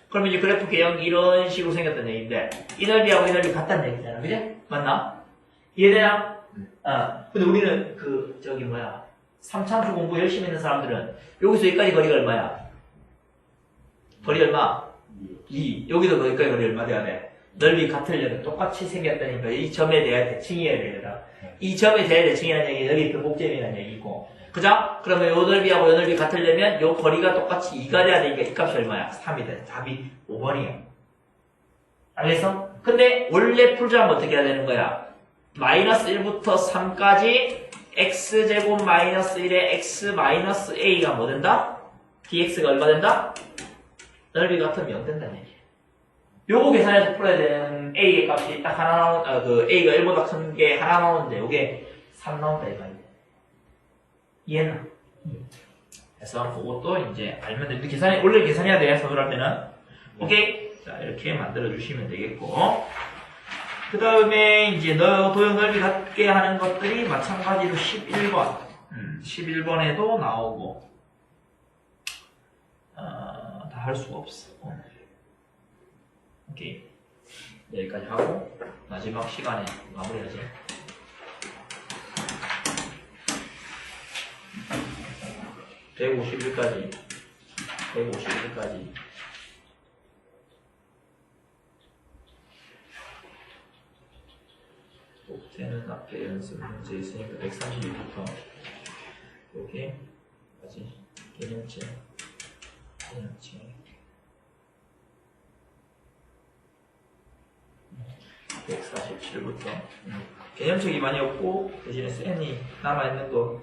그러면 이제 그래프 개형이 이런 식으로 생겼다는 얘기인데, 이 넓이하고 이 넓이 같다는 얘기잖아. 그지? 맞나? 이해되나? 근데 우리는 삼창수 공부 열심히 했는 사람들은 여기서 여기까지 거리가 얼마야? 거리 얼마? 2. 여기도 거기까지 거리 얼마 돼야 돼? 넓이 같으려면 똑같이 생겼다니까 이 점에 대한 대칭이어야 되겠다. 이 점에 대한 대칭이라는 얘기는 여기 변곡점이라는 얘기고. 그죠? 그러면 요 넓이하고 요 넓이 같으려면 요 거리가 똑같이 2가 돼야 되니까 이 값이 얼마야? 3이 돼. 답이 5번이야. 알겠어? 근데 원래 풀자면 어떻게 해야 되는 거야? 마이너스 1부터 3까지 x제곱 마이너스 1에 x 마이너스 a가 뭐 된다? dx가 얼마 된다? 넓이 같으면 0 된다는 얘기야. 요거 계산해서 풀어야 되는 a의 값이 딱 하나 a가 1보다 큰 게 하나 나오는데 요게 3 나온다 이 말이야. 이해나? 그래서 그것도 이제 알면 돼. 원래 계산해야 돼, 서술할 때는. 오케이? 자, 이렇게 만들어 주시면 되겠고. 그 다음에 이제 도형 넓이 같게 하는 것들이 마찬가지로 11번. 11번에도 나오고. 다 할 수가 없어. 오케이. 여기까지 하고, 마지막 시간에 마무리하지. (151까지) 151까지 목태는 앞에 연습 문제 있으니까 132부터 여기까지 개념체 147부터 개념책이 많이 없고 대신에 쌤이 남아있는 거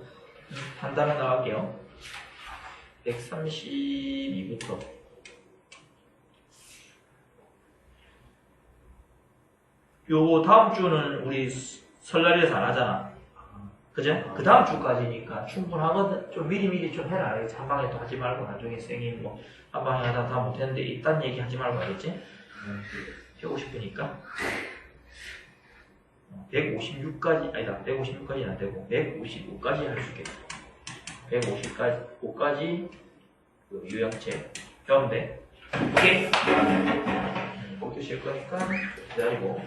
판단을 나갈게요. 132부터 요 다음 주는 우리 설날이라서 안 하잖아. 그죠? 그 다음 주까지니까 충분하거든. 좀 미리미리 좀 해라. 알겠지? 한 방에 또 하지 말고 나중에 쌤이 뭐 한 방에 하다 다 못했는데 이딴 얘기 하지 말고 알겠지? 배우고 싶으니까 156까지 아니다 156까지는 안 되고 155까지 할 수 있겠다. 155까지 그 유형체 배우면 돼. 오케이? 복귀 쉴 거니까 기다리고